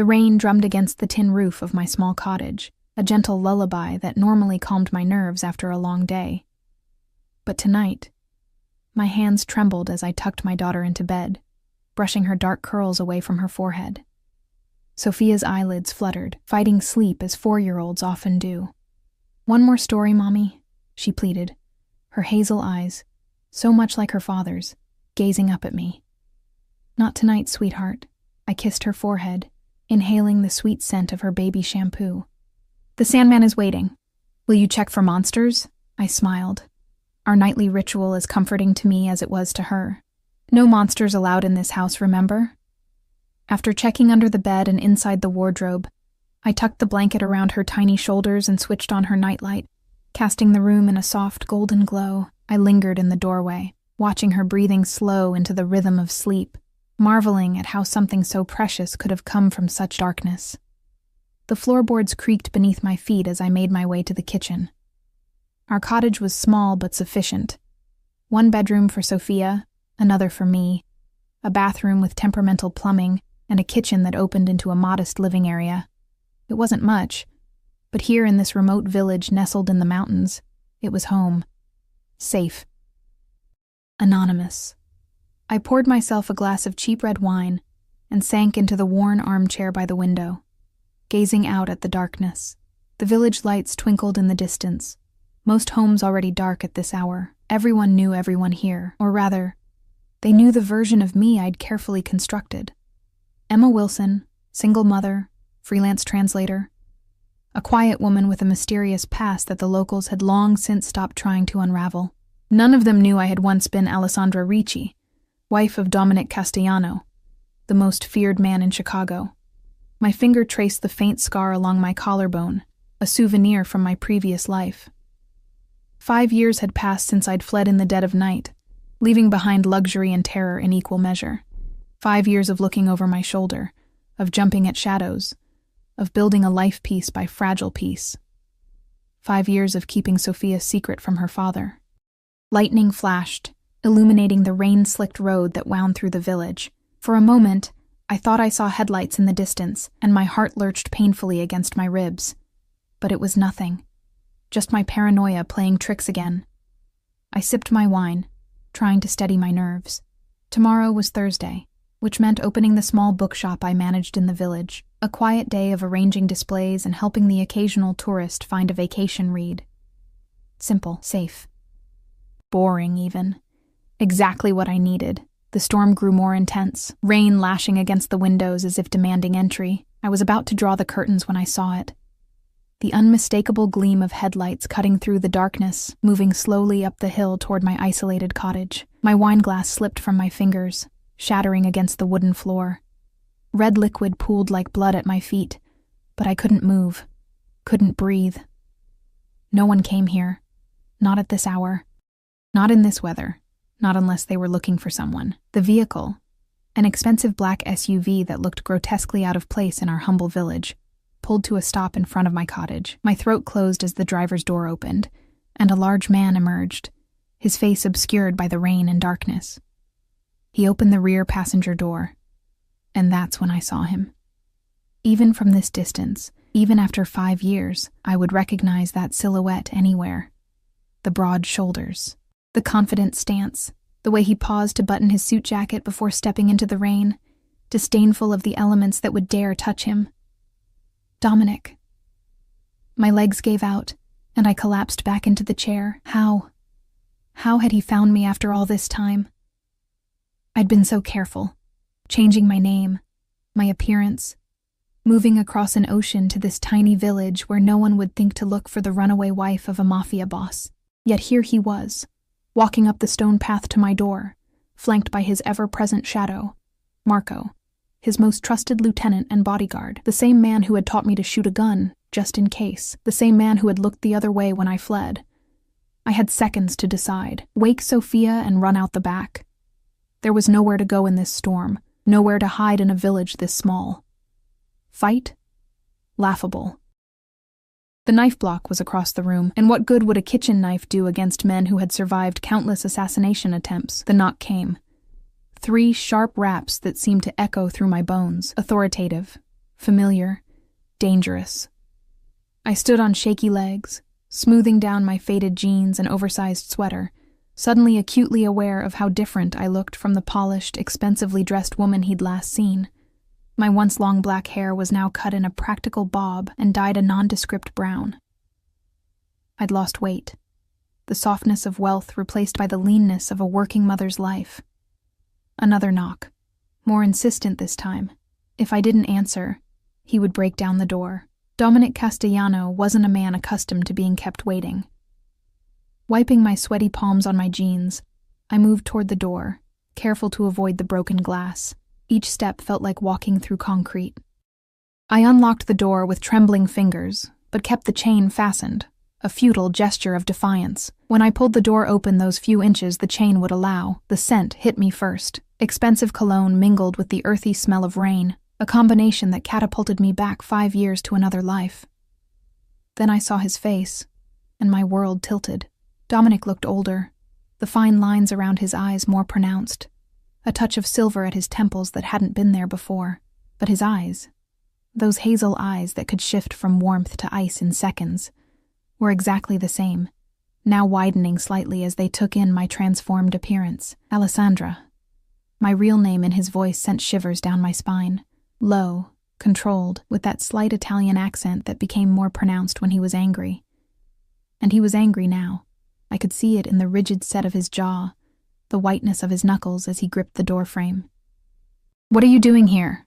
The rain drummed against the tin roof of my small cottage, a gentle lullaby that normally calmed my nerves after a long day. But tonight, my hands trembled as I tucked my daughter into bed, brushing her dark curls away from her forehead. Sophia's eyelids fluttered, fighting sleep as 4-year-olds often do. "One more story, Mommy," she pleaded, her hazel eyes, so much like her father's, gazing up at me. "Not tonight, sweetheart." I kissed her forehead, inhaling the sweet scent of her baby shampoo. "The Sandman is waiting. Will you check for monsters?" I smiled. Our nightly ritual as comforting to me as it was to her. No monsters allowed in this house, remember? After checking under the bed and inside the wardrobe, I tucked the blanket around her tiny shoulders and switched on her nightlight. Casting the room in a soft golden glow, I lingered in the doorway, watching her breathing slow into the rhythm of sleep, marveling at how something so precious could have come from such darkness. The floorboards creaked beneath my feet as I made my way to the kitchen. Our cottage was small but sufficient. One bedroom for Sophia, another for me, a bathroom with temperamental plumbing, and a kitchen that opened into a modest living area. It wasn't much, but here in this remote village nestled in the mountains, it was home. Safe. Anonymous. I poured myself a glass of cheap red wine and sank into the worn armchair by the window, gazing out at the darkness. The village lights twinkled in the distance, most homes already dark at this hour. Everyone knew everyone here, or rather, they knew the version of me I'd carefully constructed. Emma Wilson, single mother, freelance translator, a quiet woman with a mysterious past that the locals had long since stopped trying to unravel. None of them knew I had once been Alessandra Ricci, wife of Dominic Castellano, the most feared man in Chicago. My finger traced the faint scar along my collarbone, a souvenir from my previous life. 5 years had passed since I'd fled in the dead of night, leaving behind luxury and terror in equal measure. 5 years of looking over my shoulder, of jumping at shadows, of building a life piece by fragile piece. 5 years of keeping Sophia's secret from her father. Lightning flashed, illuminating the rain-slicked road that wound through the village. For a moment, I thought I saw headlights in the distance, and my heart lurched painfully against my ribs. But it was nothing. Just my paranoia playing tricks again. I sipped my wine, trying to steady my nerves. Tomorrow was Thursday, which meant opening the small bookshop I managed in the village, a quiet day of arranging displays and helping the occasional tourist find a vacation read. Simple, safe. Boring, even. Exactly what I needed. The storm grew more intense, rain lashing against the windows as if demanding entry. I was about to draw the curtains when I saw it. The unmistakable gleam of headlights cutting through the darkness, moving slowly up the hill toward my isolated cottage. My wineglass slipped from my fingers, shattering against the wooden floor. Red liquid pooled like blood at my feet, but I couldn't move, couldn't breathe. No one came here. Not at this hour. Not in this weather. Not unless they were looking for someone. The vehicle, an expensive black SUV that looked grotesquely out of place in our humble village, pulled to a stop in front of my cottage. My throat closed as the driver's door opened, and a large man emerged, his face obscured by the rain and darkness. He opened the rear passenger door, and that's when I saw him. Even from this distance, even after 5 years, I would recognize that silhouette anywhere. The broad shoulders, the confident stance, the way he paused to button his suit jacket before stepping into the rain, disdainful of the elements that would dare touch him. Dominic. My legs gave out, and I collapsed back into the chair. How had he found me after all this time? I'd been so careful, changing my name, my appearance, moving across an ocean to this tiny village where no one would think to look for the runaway wife of a Mafia boss. Yet here he was, walking up the stone path to my door, flanked by his ever-present shadow, Marco, his most trusted lieutenant and bodyguard, the same man who had taught me to shoot a gun, just in case, the same man who had looked the other way when I fled. I had seconds to decide, wake Sophia and run out the back. There was nowhere to go in this storm, nowhere to hide in a village this small. Fight? Laughable. The knife block was across the room, and what good would a kitchen knife do against men who had survived countless assassination attempts? The knock came. 3 sharp raps that seemed to echo through my bones, authoritative, familiar, dangerous. I stood on shaky legs, smoothing down my faded jeans and oversized sweater, suddenly acutely aware of how different I looked from the polished, expensively dressed woman he'd last seen. My once long black hair was now cut in a practical bob and dyed a nondescript brown. I'd lost weight, the softness of wealth replaced by the leanness of a working mother's life. Another knock, more insistent this time. If I didn't answer, he would break down the door. Dominic Castellano wasn't a man accustomed to being kept waiting. Wiping my sweaty palms on my jeans, I moved toward the door, careful to avoid the broken glass. Each step felt like walking through concrete. I unlocked the door with trembling fingers, but kept the chain fastened, a futile gesture of defiance. When I pulled the door open those few inches the chain would allow, the scent hit me first. Expensive cologne mingled with the earthy smell of rain, a combination that catapulted me back 5 years to another life. Then I saw his face, and my world tilted. Dominic looked older, the fine lines around his eyes more pronounced, a touch of silver at his temples that hadn't been there before. But his eyes, those hazel eyes that could shift from warmth to ice in seconds, were exactly the same, now widening slightly as they took in my transformed appearance. Alessandra. My real name in his voice sent shivers down my spine. Low, controlled, with that slight Italian accent that became more pronounced when he was angry. And he was angry now. I could see it in the rigid set of his jaw, the whiteness of his knuckles as he gripped the doorframe. "What are you doing here?"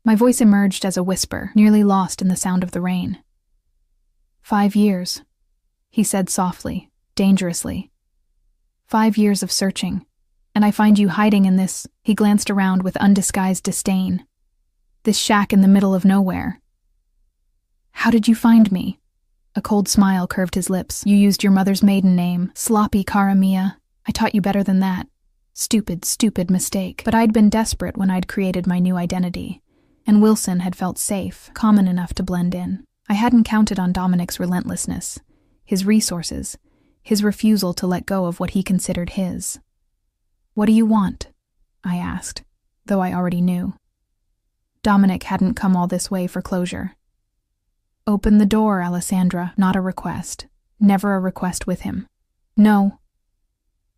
My voice emerged as a whisper, nearly lost in the sound of the rain. 5 years, he said softly, dangerously. 5 years of searching, and I find you hiding in this. He glanced around with undisguised disdain. This shack in the middle of nowhere. How did you find me? A cold smile curved his lips. You used your mother's maiden name, sloppy cara mia. I taught you better than that. Stupid, stupid mistake. But I'd been desperate when I'd created my new identity, and Wilson had felt safe, common enough to blend in. I hadn't counted on Dominic's relentlessness, his resources, his refusal to let go of what he considered his. What do you want? I asked, though I already knew. Dominic hadn't come all this way for closure. Open the door, Alessandra, not a request. Never a request with him. No.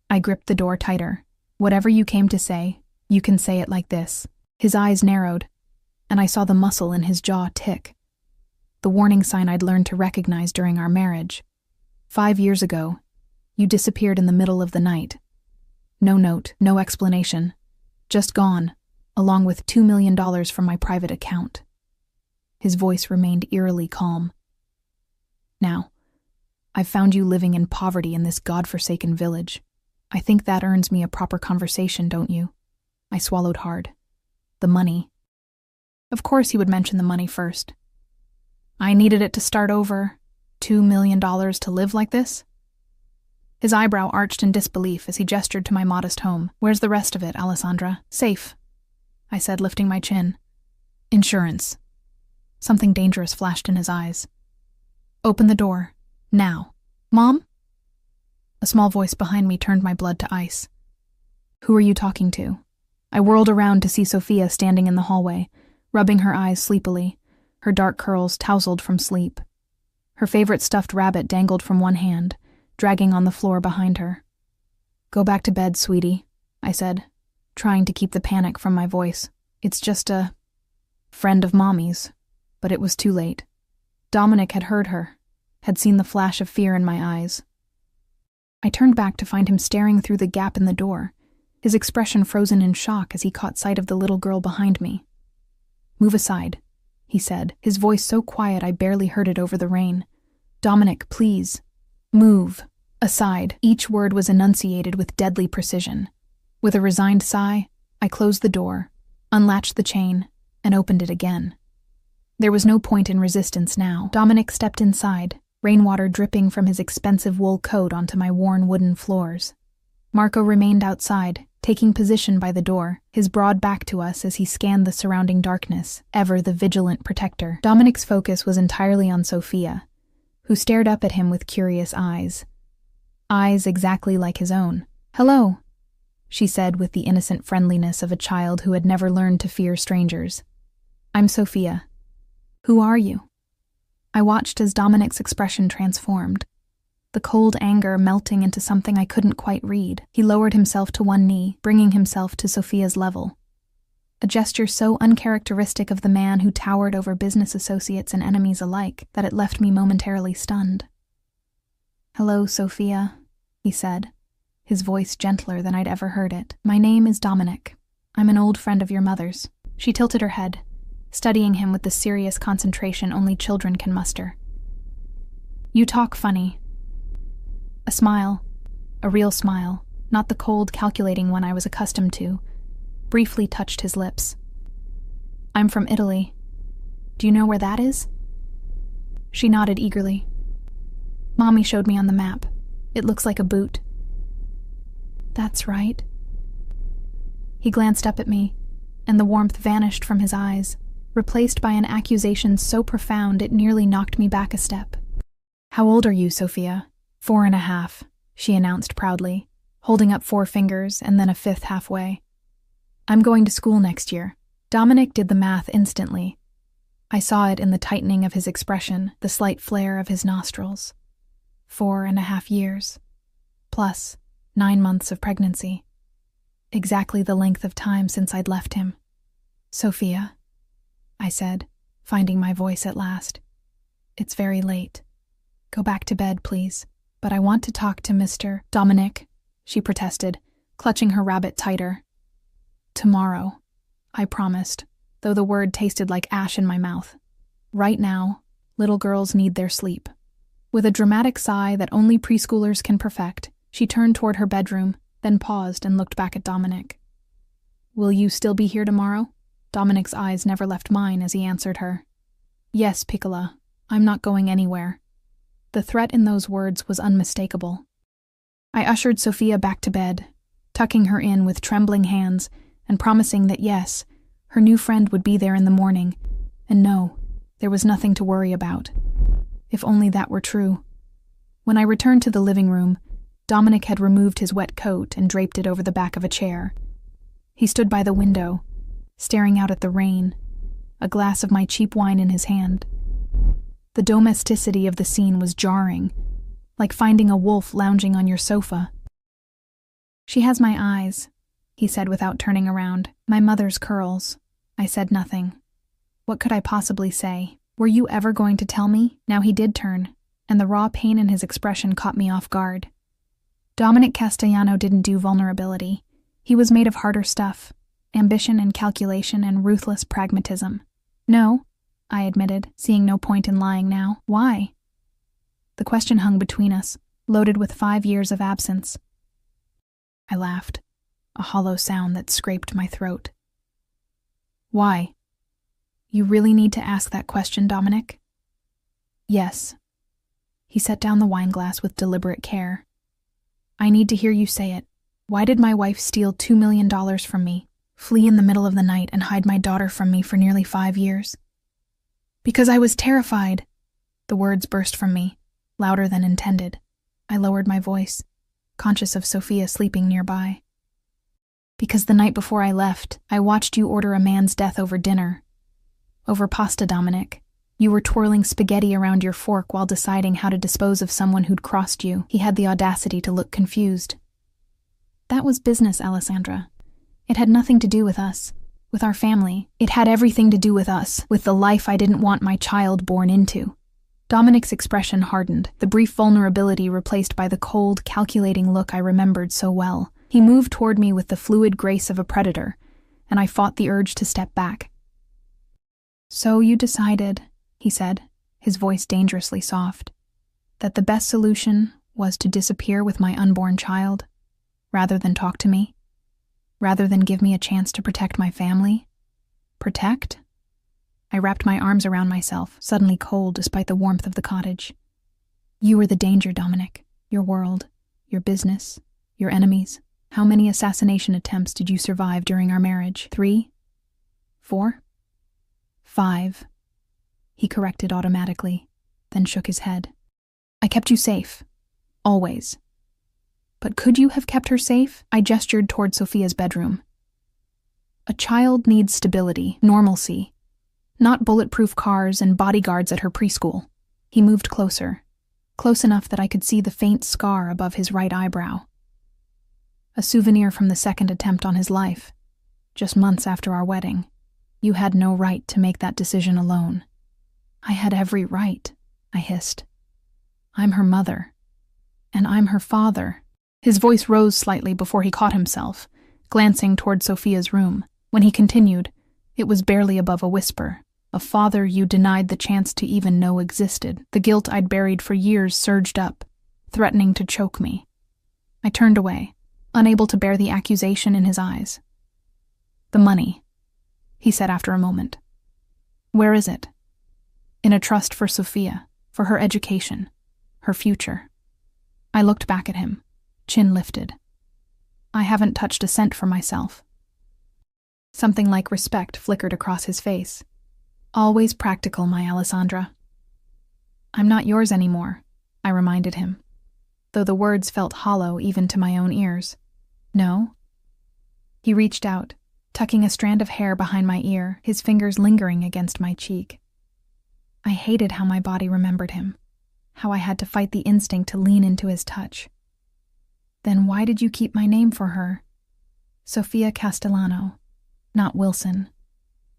I gripped the door tighter. Whatever you came to say, you can say it like this. His eyes narrowed, and I saw the muscle in his jaw tick. The warning sign I'd learned to recognize during our marriage. 5 years ago, you disappeared in the middle of the night. No note, no explanation. Just gone, along with $2 million from my private account. His voice remained eerily calm. Now, I've found you living in poverty in this godforsaken village. I think that earns me a proper conversation, don't you? I swallowed hard. The money. Of course he would mention the money first. I needed it to start over. $2 million to live like this? His eyebrow arched in disbelief as he gestured to my modest home. Where's the rest of it, Alessandra? Safe, I said, lifting my chin. Insurance. Something dangerous flashed in his eyes. Open the door. Now. Mom? A small voice behind me turned my blood to ice. Who are you talking to? I whirled around to see Sophia standing in the hallway, rubbing her eyes sleepily, her dark curls tousled from sleep. Her favorite stuffed rabbit dangled from one hand, dragging on the floor behind her. Go back to bed, sweetie, I said, trying to keep the panic from my voice. It's just a friend of Mommy's. But it was too late. Dominic had heard her, had seen the flash of fear in my eyes. I turned back to find him staring through the gap in the door, his expression frozen in shock as he caught sight of the little girl behind me. Move aside, he said, his voice so quiet I barely heard it over the rain. Dominic, please. Move. Aside. Each word was enunciated with deadly precision. With a resigned sigh, I closed the door, unlatched the chain, and opened it again. There was no point in resistance now. Dominic stepped inside, rainwater dripping from his expensive wool coat onto my worn wooden floors. Marco remained outside, taking position by the door, his broad back to us as he scanned the surrounding darkness, ever the vigilant protector. Dominic's focus was entirely on Sophia, who stared up at him with curious eyes. Eyes exactly like his own. Hello, she said with the innocent friendliness of a child who had never learned to fear strangers. I'm Sophia. Who are you? I watched as Dominic's expression transformed, the cold anger melting into something I couldn't quite read. He lowered himself to one knee, bringing himself to Sophia's level. A gesture so uncharacteristic of the man who towered over business associates and enemies alike that it left me momentarily stunned. "Hello, Sophia," he said, his voice gentler than I'd ever heard it. "My name is Dominic. I'm an old friend of your mother's." She tilted her head, studying him with the serious concentration only children can muster. "You talk funny." A smile, a real smile, not the cold, calculating one I was accustomed to, briefly touched his lips. "I'm from Italy. Do you know where that is?" She nodded eagerly. "Mommy showed me on the map. It looks like a boot." "That's right." He glanced up at me, and the warmth vanished from his eyes, replaced by an accusation so profound it nearly knocked me back a step. "How old are you, Sophia?" 4.5, she announced proudly, holding up 4 fingers and then a 5th halfway. "I'm going to school next year." Dominic did the math instantly. I saw it in the tightening of his expression, the slight flare of his nostrils. 4.5 years, plus 9 months of pregnancy. Exactly the length of time since I'd left him. "Sophia," I said, finding my voice at last. "It's very late. Go back to bed, please. But I want to talk to Mr. Dominic," she protested, clutching her rabbit tighter. "Tomorrow," I promised, though the word tasted like ash in my mouth. Right now, little girls need their sleep. With a dramatic sigh that only preschoolers can perfect, she turned toward her bedroom, then paused and looked back at Dominic. "Will you still be here tomorrow?" Dominic's eyes never left mine as he answered her. "Yes, Piccola. I'm not going anywhere." The threat in those words was unmistakable. I ushered Sophia back to bed, tucking her in with trembling hands and promising that yes, her new friend would be there in the morning, and no, there was nothing to worry about. If only that were true. When I returned to the living room, Dominic had removed his wet coat and draped it over the back of a chair. He stood by the window, staring out at the rain, a glass of my cheap wine in his hand. The domesticity of the scene was jarring, like finding a wolf lounging on your sofa. "She has my eyes," he said without turning around. "My mother's curls." I said nothing. What could I possibly say? Were you ever going to tell me? Now he did turn, and the raw pain in his expression caught me off guard. Dominic Castellano didn't do vulnerability. He was made of harder stuff, ambition and calculation and ruthless pragmatism. "No," I admitted, seeing no point in lying now. "Why?" The question hung between us, loaded with 5 years of absence. I laughed, a hollow sound that scraped my throat. "Why? You really need to ask that question, Dominic?" "Yes." He set down the wineglass with deliberate care. "I need to hear you say it. Why did my wife steal $2 million from me, flee in the middle of the night, and hide my daughter from me for nearly 5 years?" "Because I was terrified." The words burst from me, louder than intended. I lowered my voice, conscious of Sophia sleeping nearby. "Because the night before I left, I watched you order a man's death over dinner. Over pasta, Dominic. You were twirling spaghetti around your fork while deciding how to dispose of someone who'd crossed you." He had the audacity to look confused. "That was business, Alessandra. It had nothing to do with us, with our family. It had everything to do with us, with the life I didn't want my child born into." Dominic's expression hardened, the brief vulnerability replaced by the cold, calculating look I remembered so well. He moved toward me with the fluid grace of a predator, and I fought the urge to step back. "So you decided," he said, his voice dangerously soft, "that the best solution was to disappear with my unborn child, rather than talk to me? Rather than give me a chance to protect my family?" "Protect?" I wrapped my arms around myself, suddenly cold despite the warmth of the cottage. "You were the danger, Dominic. Your world, your business, your enemies. How many assassination attempts did you survive during our marriage? 3? 4? 5. He corrected automatically, then shook his head. "I kept you safe. Always." "But could you have kept her safe?" I gestured toward Sophia's bedroom. "A child needs stability, normalcy. Not bulletproof cars and bodyguards at her preschool. He moved closer, close enough that I could see the faint scar above his right eyebrow. A souvenir from the second attempt on his life, just months after our wedding. You had no right to make that decision alone. I had every right, I hissed. I'm her mother. And I'm her father. His voice rose slightly before he caught himself, glancing toward Sophia's room. When he continued, it was barely above a whisper. A father you denied the chance to even know existed. The guilt I'd buried for years surged up, threatening to choke me. I turned away, unable to bear the accusation in his eyes. The money, he said after a moment. Where is it? In a trust for Sophia, for her education, her future. I looked back at him, chin lifted. I haven't touched a cent for myself. Something like respect flickered across his face. Always practical, my Alessandra. I'm not yours anymore, I reminded him, though the words felt hollow even to my own ears. No? He reached out, tucking a strand of hair behind my ear, his fingers lingering against my cheek. I hated how my body remembered him, how I had to fight the instinct to lean into his touch. Then why did you keep my name for her? Sophia Castellano, not Wilson.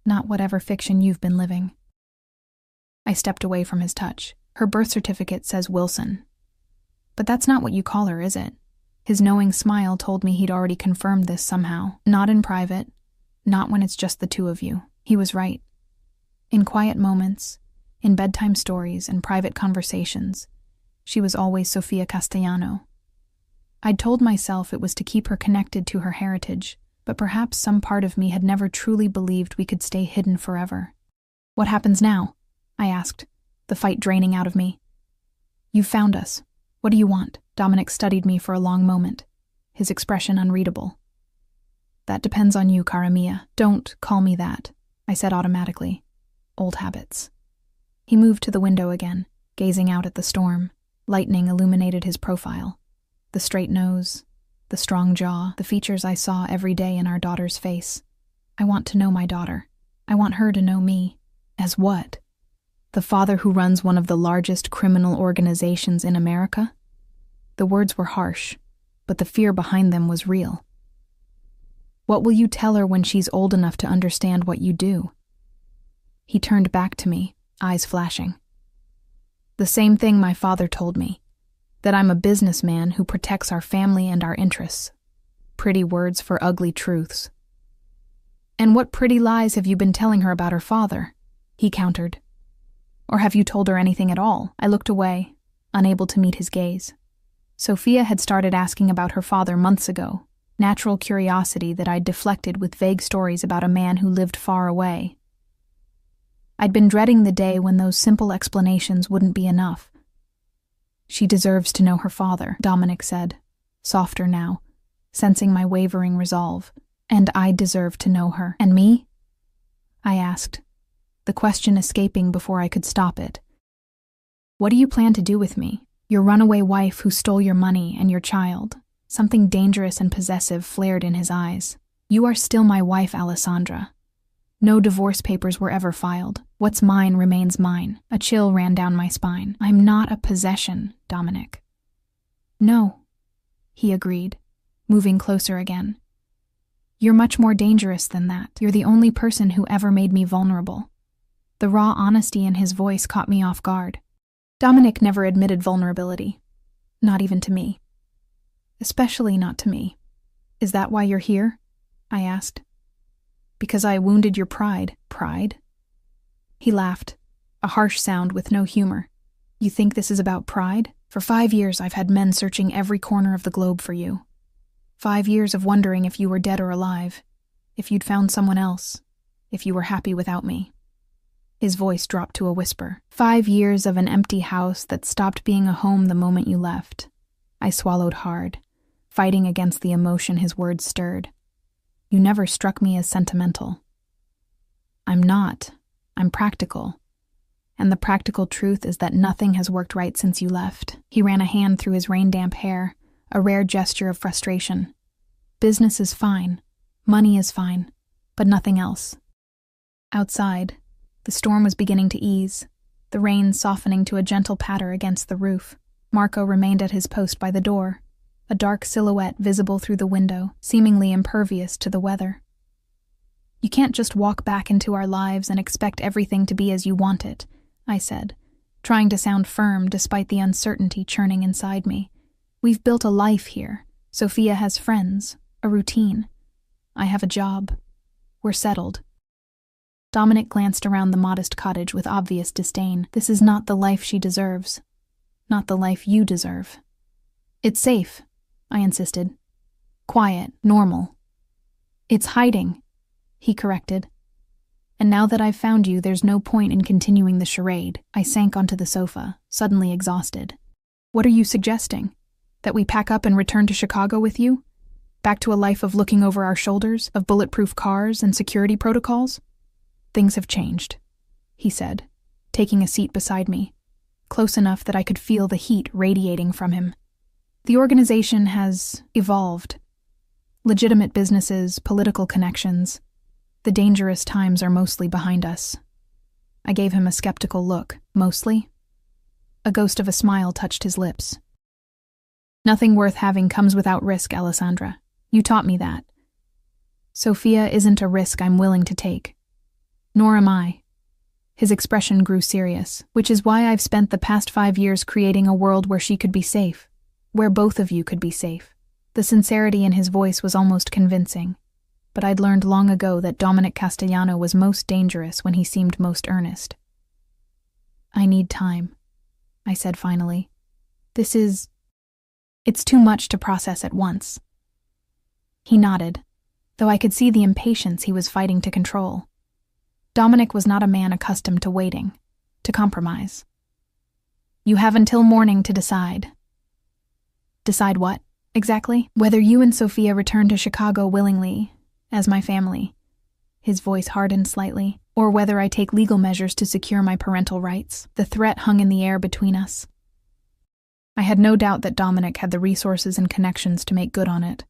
Not whatever fiction you've been living. I stepped away from his touch. Her birth certificate says Wilson. But that's not what you call her, is it? His knowing smile told me he'd already confirmed this somehow. Not in private. Not when it's just the two of you. He was right. In quiet moments, in bedtime stories and private conversations, she was always Sophia Castellano. I'd told myself it was to keep her connected to her heritage, but perhaps some part of me had never truly believed we could stay hidden forever. What happens now? I asked, the fight draining out of me. You've found us. What do you want? Dominic studied me for a long moment, his expression unreadable. That depends on you, cara mia. Don't call me that, I said automatically. Old habits. He moved to the window again, gazing out at the storm. Lightning illuminated his profile. The straight nose, the strong jaw, the features I saw every day in our daughter's face. I want to know my daughter. I want her to know me. As what? The father who runs one of the largest criminal organizations in America? The words were harsh, but the fear behind them was real. What will you tell her when she's old enough to understand what you do? He turned back to me, eyes flashing. The same thing my father told me. That I'm a businessman who protects our family and our interests. Pretty words for ugly truths. And what pretty lies have you been telling her about her father? He countered. Or have you told her anything at all? I looked away, unable to meet his gaze. Sophia had started asking about her father months ago, natural curiosity that I'd deflected with vague stories about a man who lived far away. I'd been dreading the day when those simple explanations wouldn't be enough. She deserves to know her father, Dominic said, softer now, sensing my wavering resolve. And I deserve to know her. And me? I asked, the question escaping before I could stop it. What do you plan to do with me? Your runaway wife who stole your money and your child. Something dangerous and possessive flared in his eyes. You are still my wife, Alessandra. No divorce papers were ever filed. What's mine remains mine. A chill ran down my spine. I'm not a possession, Dominic. No, he agreed, moving closer again. You're much more dangerous than that. You're the only person who ever made me vulnerable. The raw honesty in his voice caught me off guard. Dominic never admitted vulnerability. Not even to me. Especially not to me. Is that why you're here? I asked. Because I wounded your pride. Pride? He laughed, a harsh sound with no humor. You think this is about pride? For 5 years I've had men searching every corner of the globe for you. 5 years of wondering if you were dead or alive, if you'd found someone else, if you were happy without me. His voice dropped to a whisper. 5 years of an empty house that stopped being a home the moment you left. I swallowed hard, fighting against the emotion his words stirred. You never struck me as sentimental. I'm not. I'm practical. And the practical truth is that nothing has worked right since you left. He ran a hand through his rain-damp hair, a rare gesture of frustration. Business is fine. Money is fine. But nothing else. Outside, The storm was beginning to ease, the rain softening to a gentle patter against the roof. Marco remained at his post by the door, a dark silhouette visible through the window, seemingly impervious to the weather. "You can't just walk back into our lives and expect everything to be as you want it," I said, trying to sound firm despite the uncertainty churning inside me. "We've built a life here. Sophia has friends, a routine. I have a job. We're settled." Dominic glanced around the modest cottage with obvious disdain. "This is not the life she deserves. Not the life you deserve." "It's safe," I insisted. "Quiet, normal." "It's hiding," he corrected. "And now that I've found you, there's no point in continuing the charade." I sank onto the sofa, suddenly exhausted. "What are you suggesting? That we pack up and return to Chicago with you? Back to a life of looking over our shoulders, of bulletproof cars and security protocols?" "Things have changed," he said, taking a seat beside me, close enough that I could feel the heat radiating from him. "The organization has evolved. Legitimate businesses, political connections. The dangerous times are mostly behind us." I gave him a skeptical look. "Mostly?" A ghost of a smile touched his lips. "Nothing worth having comes without risk, Alessandra. You taught me that. Sophia isn't a risk I'm willing to take. Nor am I." His expression grew serious, "which is why I've spent the past 5 years creating a world where she could be safe, where both of you could be safe." The sincerity in his voice was almost convincing, but I'd learned long ago that Dominic Castellano was most dangerous when he seemed most earnest. "I need time," I said finally. It's too much to process at once." He nodded, though I could see the impatience he was fighting to control. Dominic was not a man accustomed to waiting, to compromise. "You have until morning to decide." "Decide what, exactly?" "Whether you and Sophia return to Chicago willingly, as my family," his voice hardened slightly, "or whether I take legal measures to secure my parental rights." The threat hung in the air between us. I had no doubt that Dominic had the resources and connections to make good on it,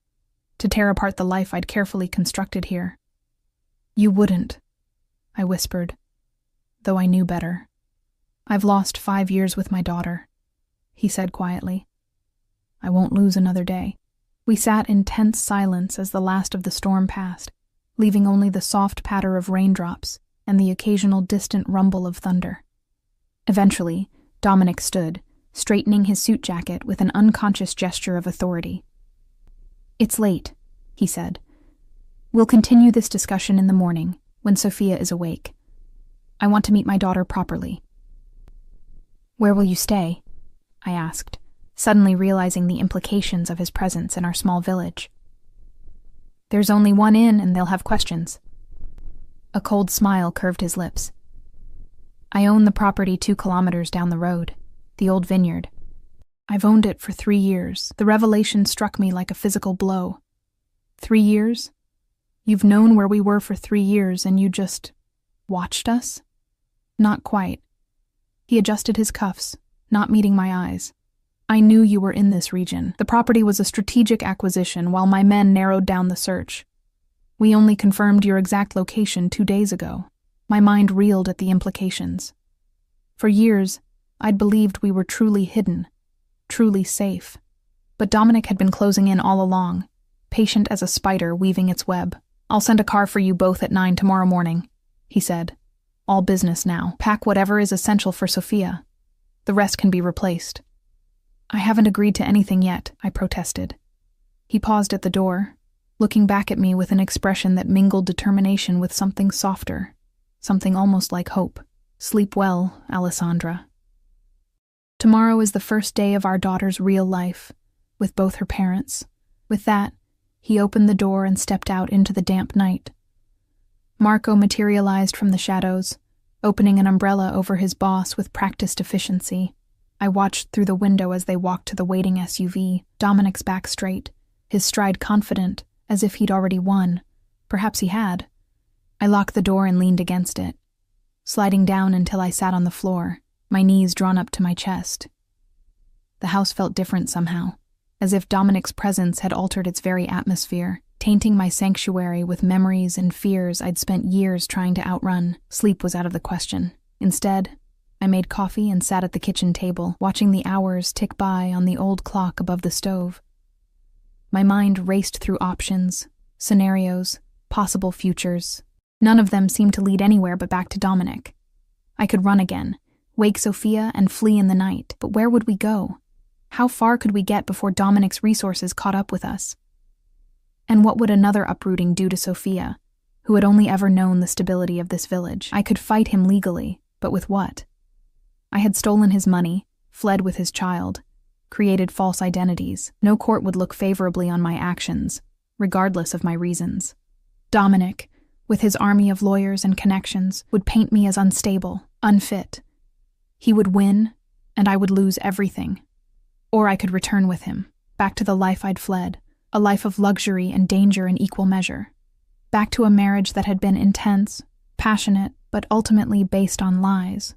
to tear apart the life I'd carefully constructed here. "You wouldn't," I whispered, though I knew better. "I've lost 5 years with my daughter," he said quietly. "I won't lose another day." We sat in tense silence as the last of the storm passed, leaving only the soft patter of raindrops and the occasional distant rumble of thunder. Eventually, Dominic stood, straightening his suit jacket with an unconscious gesture of authority. "It's late," he said. "We'll continue this discussion in the morning, when Sophia is awake. I want to meet my daughter properly." "Where will you stay?" I asked, suddenly realizing the implications of his presence in our small village. "There's only one inn, and they'll have questions." A cold smile curved his lips. "I own the property 2 kilometers down the road, the old vineyard. I've owned it for 3 years. The revelation struck me like a physical blow. 3 years? You've known where we were for 3 years, and you just watched us?" "Not quite." He adjusted his cuffs, not meeting my eyes. "I knew you were in this region. The property was a strategic acquisition while my men narrowed down the search. We only confirmed your exact location 2 days ago." My mind reeled at the implications. For years, I'd believed we were truly hidden, truly safe. But Dominic had been closing in all along, patient as a spider weaving its web. "I'll send a car for you both at 9 tomorrow morning," he said. "All business now. Pack whatever is essential for Sophia. The rest can be replaced." "I haven't agreed to anything yet," I protested. He paused at the door, looking back at me with an expression that mingled determination with something softer, something almost like hope. "Sleep well, Alessandra. Tomorrow is the first day of our daughter's real life, with both her parents." With that, he opened the door and stepped out into the damp night. Marco materialized from the shadows, opening an umbrella over his boss with practiced efficiency. I watched through the window as they walked to the waiting SUV, Dominic's back straight, his stride confident, as if he'd already won. Perhaps he had. I locked the door and leaned against it, sliding down until I sat on the floor, my knees drawn up to my chest. The house felt different somehow, as if Dominic's presence had altered its very atmosphere. tainting my sanctuary with memories and fears I'd spent years trying to outrun. Sleep was out of the question. Instead, I made coffee and sat at the kitchen table, watching the hours tick by on the old clock above the stove. My mind raced through options, scenarios, possible futures. None of them seemed to lead anywhere but back to Dominic. I could run again, wake Sophia and flee in the night, but where would we go? How far could we get before Dominic's resources caught up with us? And what would another uprooting do to Sophia, who had only ever known the stability of this village? I could fight him legally, but with what? I had stolen his money, fled with his child, created false identities. No court would look favorably on my actions, regardless of my reasons. Dominic, with his army of lawyers and connections, would paint me as unstable, unfit. He would win, and I would lose everything. Or I could return with him, back to the life I'd fled, a life of luxury and danger in equal measure. Back to a marriage that had been intense, passionate, but ultimately based on lies.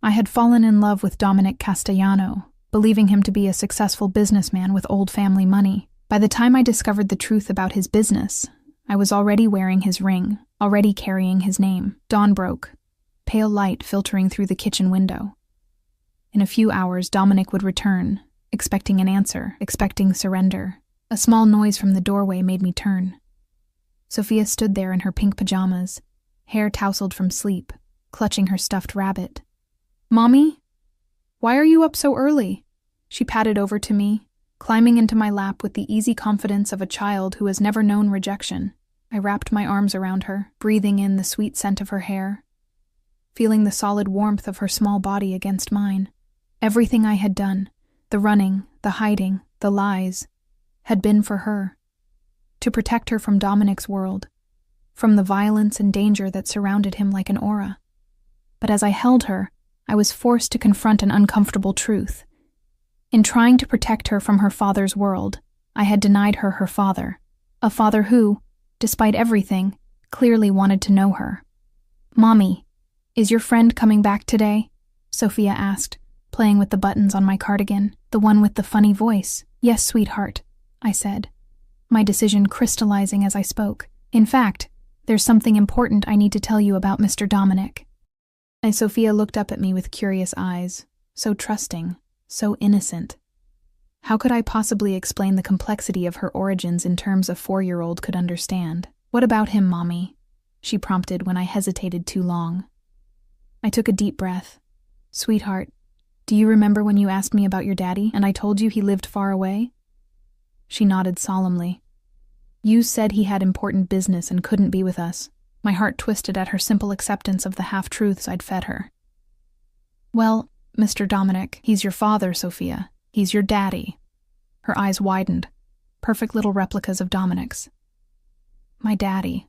I had fallen in love with Dominic Castellano, believing him to be a successful businessman with old family money. By the time I discovered the truth about his business, I was already wearing his ring, already carrying his name. Dawn broke, pale light filtering through the kitchen window. In a few hours, Dominic would return, expecting an answer, expecting surrender. A small noise from the doorway made me turn. Sophia stood there in her pink pajamas, hair tousled from sleep, clutching her stuffed rabbit. "Mommy? Why are you up so early?" She patted over to me, climbing into my lap with the easy confidence of a child who has never known rejection. I wrapped my arms around her, breathing in the sweet scent of her hair, feeling the solid warmth of her small body against mine. Everything I had done, the running, the hiding, the lies, had been for her, to protect her from Dominic's world, from the violence and danger that surrounded him like an aura. But as I held her, I was forced to confront an uncomfortable truth. In trying to protect her from her father's world, I had denied her her father, a father who, despite everything, clearly wanted to know her. "Mommy, is your friend coming back today?" Sophia asked, playing with the buttons on my cardigan, the one with the funny voice. "Yes, sweetheart," I said, my decision crystallizing as I spoke. "In fact, there's something important I need to tell you about Mr. Dominic." And Sophia looked up at me with curious eyes, so trusting, so innocent. How could I possibly explain the complexity of her origins in terms a 4-year-old could understand? "What about him, Mommy?" she prompted when I hesitated too long. I took a deep breath. "Sweetheart, do you remember when you asked me about your daddy and I told you he lived far away?" She nodded solemnly. "You said he had important business and couldn't be with us." My heart twisted at her simple acceptance of the half-truths I'd fed her. "Well, Mr. Dominic, he's your father, Sophia. He's your daddy." Her eyes widened, perfect little replicas of Dominic's. "My daddy,"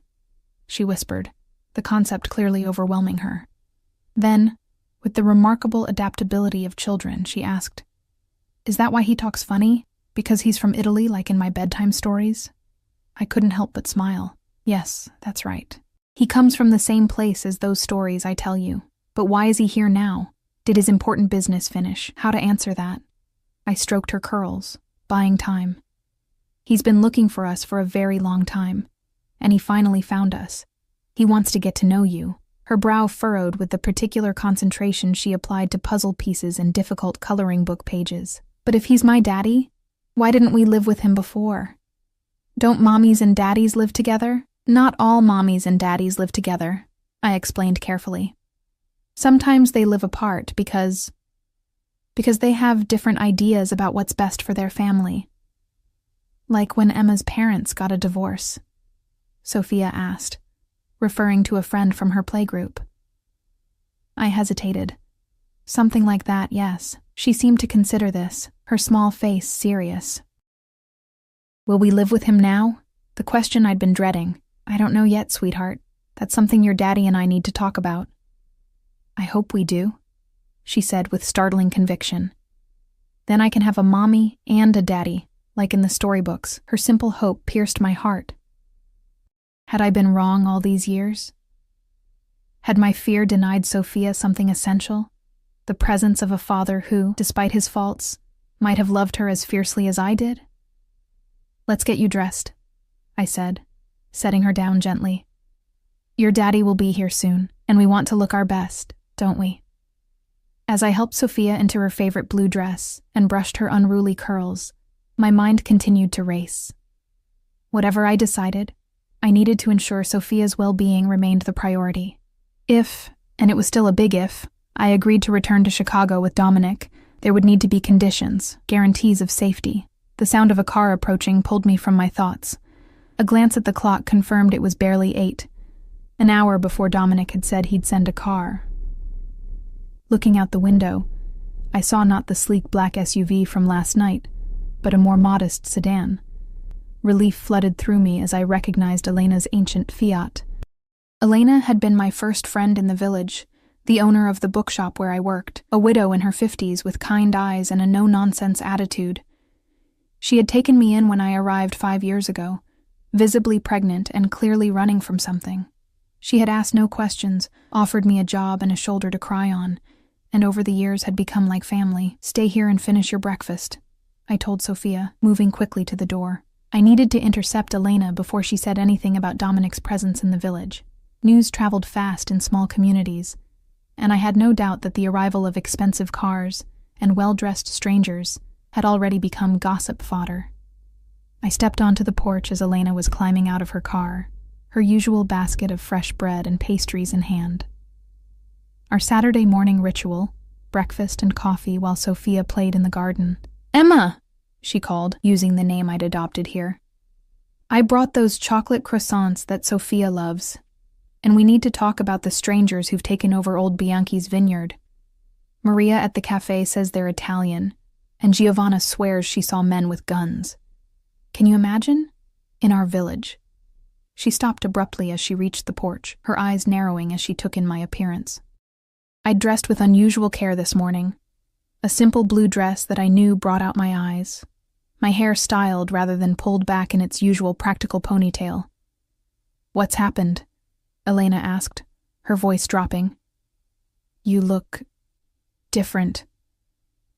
she whispered, the concept clearly overwhelming her. Then, with the remarkable adaptability of children, she asked, "Is that why he talks funny? Because he's from Italy, like in my bedtime stories?" I couldn't help but smile. "Yes, that's right. He comes from the same place as those stories I tell you. But why is he here now? Did his important business finish? How to answer that?" I stroked her curls, buying time. "He's been looking for us for a very long time, and he finally found us. He wants to get to know you." Her brow furrowed with the particular concentration she applied to puzzle pieces and difficult coloring book pages. "But if he's my daddy, why didn't we live with him before? Don't mommies and daddies live together?" "Not all mommies and daddies live together," I explained carefully. "Sometimes they live apart because they have different ideas about what's best for their family." "Like when Emma's parents got a divorce?" Sophia asked, referring to a friend from her playgroup. I hesitated. "Something like that, yes." She seemed to consider this, her small face serious. "Will we live with him now?" The question I'd been dreading. "I don't know yet, sweetheart. That's something your daddy and I need to talk about." "I hope we do," she said with startling conviction. "Then I can have a mommy and a daddy, like in the storybooks." Her simple hope pierced my heart. Had I been wrong all these years? Had my fear denied Sophia something essential? The presence of a father who, despite his faults, might have loved her as fiercely as I did? "Let's get you dressed," I said, setting her down gently. Your daddy will be here soon, and we want to look our best, don't we? As I helped Sophia into her favorite blue dress and brushed her unruly curls, my mind continued to race. Whatever I decided, I needed to ensure Sophia's well-being remained the priority. If, and it was still a big if, I agreed to return to Chicago with Dominic, there would need to be conditions, guarantees of safety. The sound of a car approaching pulled me from my thoughts. A glance at the clock confirmed it was barely 8, an hour before Dominic had said he'd send a car. Looking out the window, I saw not the sleek black SUV from last night, but a more modest sedan. Relief flooded through me as I recognized Elena's ancient Fiat. Elena had been my first friend in the village, the owner of the bookshop where I worked, a widow in her 50s with kind eyes and a no-nonsense attitude. She had taken me in when I arrived 5 years ago, visibly pregnant and clearly running from something. She had asked no questions, offered me a job and a shoulder to cry on, and over the years had become like family. Stay here and finish your breakfast, I told Sophia, moving quickly to the door. I needed to intercept Elena before she said anything about Dominic's presence in the village. News traveled fast in small communities, and I had no doubt that the arrival of expensive cars and well-dressed strangers had already become gossip fodder. I stepped onto the porch as Elena was climbing out of her car, her usual basket of fresh bread and pastries in hand. Our Saturday morning ritual, breakfast and coffee while Sophia played in the garden. Emma, she called, using the name I'd adopted here. I brought those chocolate croissants that Sophia loves, and we need to talk about the strangers who've taken over old Bianchi's vineyard. Maria at the cafe says they're Italian, and Giovanna swears she saw men with guns. Can you imagine? In our village. She stopped abruptly as she reached the porch, her eyes narrowing as she took in my appearance. I'd dressed with unusual care this morning, a simple blue dress that I knew brought out my eyes, my hair styled rather than pulled back in its usual practical ponytail. What's happened? Elena asked, her voice dropping. You look different.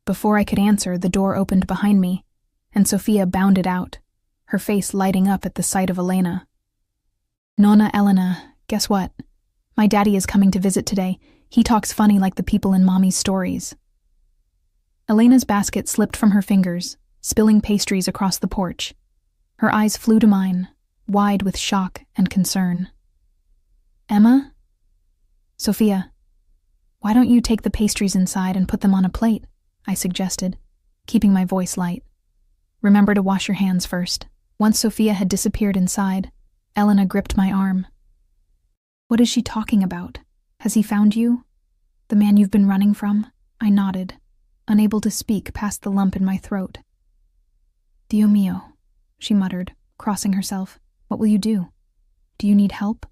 Before I could answer, the door opened behind me, and Sophia bounded out, her face lighting up at the sight of Elena. Nonna Elena, guess what? My daddy is coming to visit today. He talks funny like the people in Mommy's stories. Elena's basket slipped from her fingers, spilling pastries across the porch. Her eyes flew to mine, wide with shock and concern. Emma? Sophia, why don't you take the pastries inside and put them on a plate? I suggested, keeping my voice light. Remember to wash your hands first. Once Sophia had disappeared inside, Elena gripped my arm. What is she talking about? Has he found you? The man you've been running from? I nodded, unable to speak past the lump in my throat. Dio mio, she muttered, crossing herself. What will you do? Do you need help?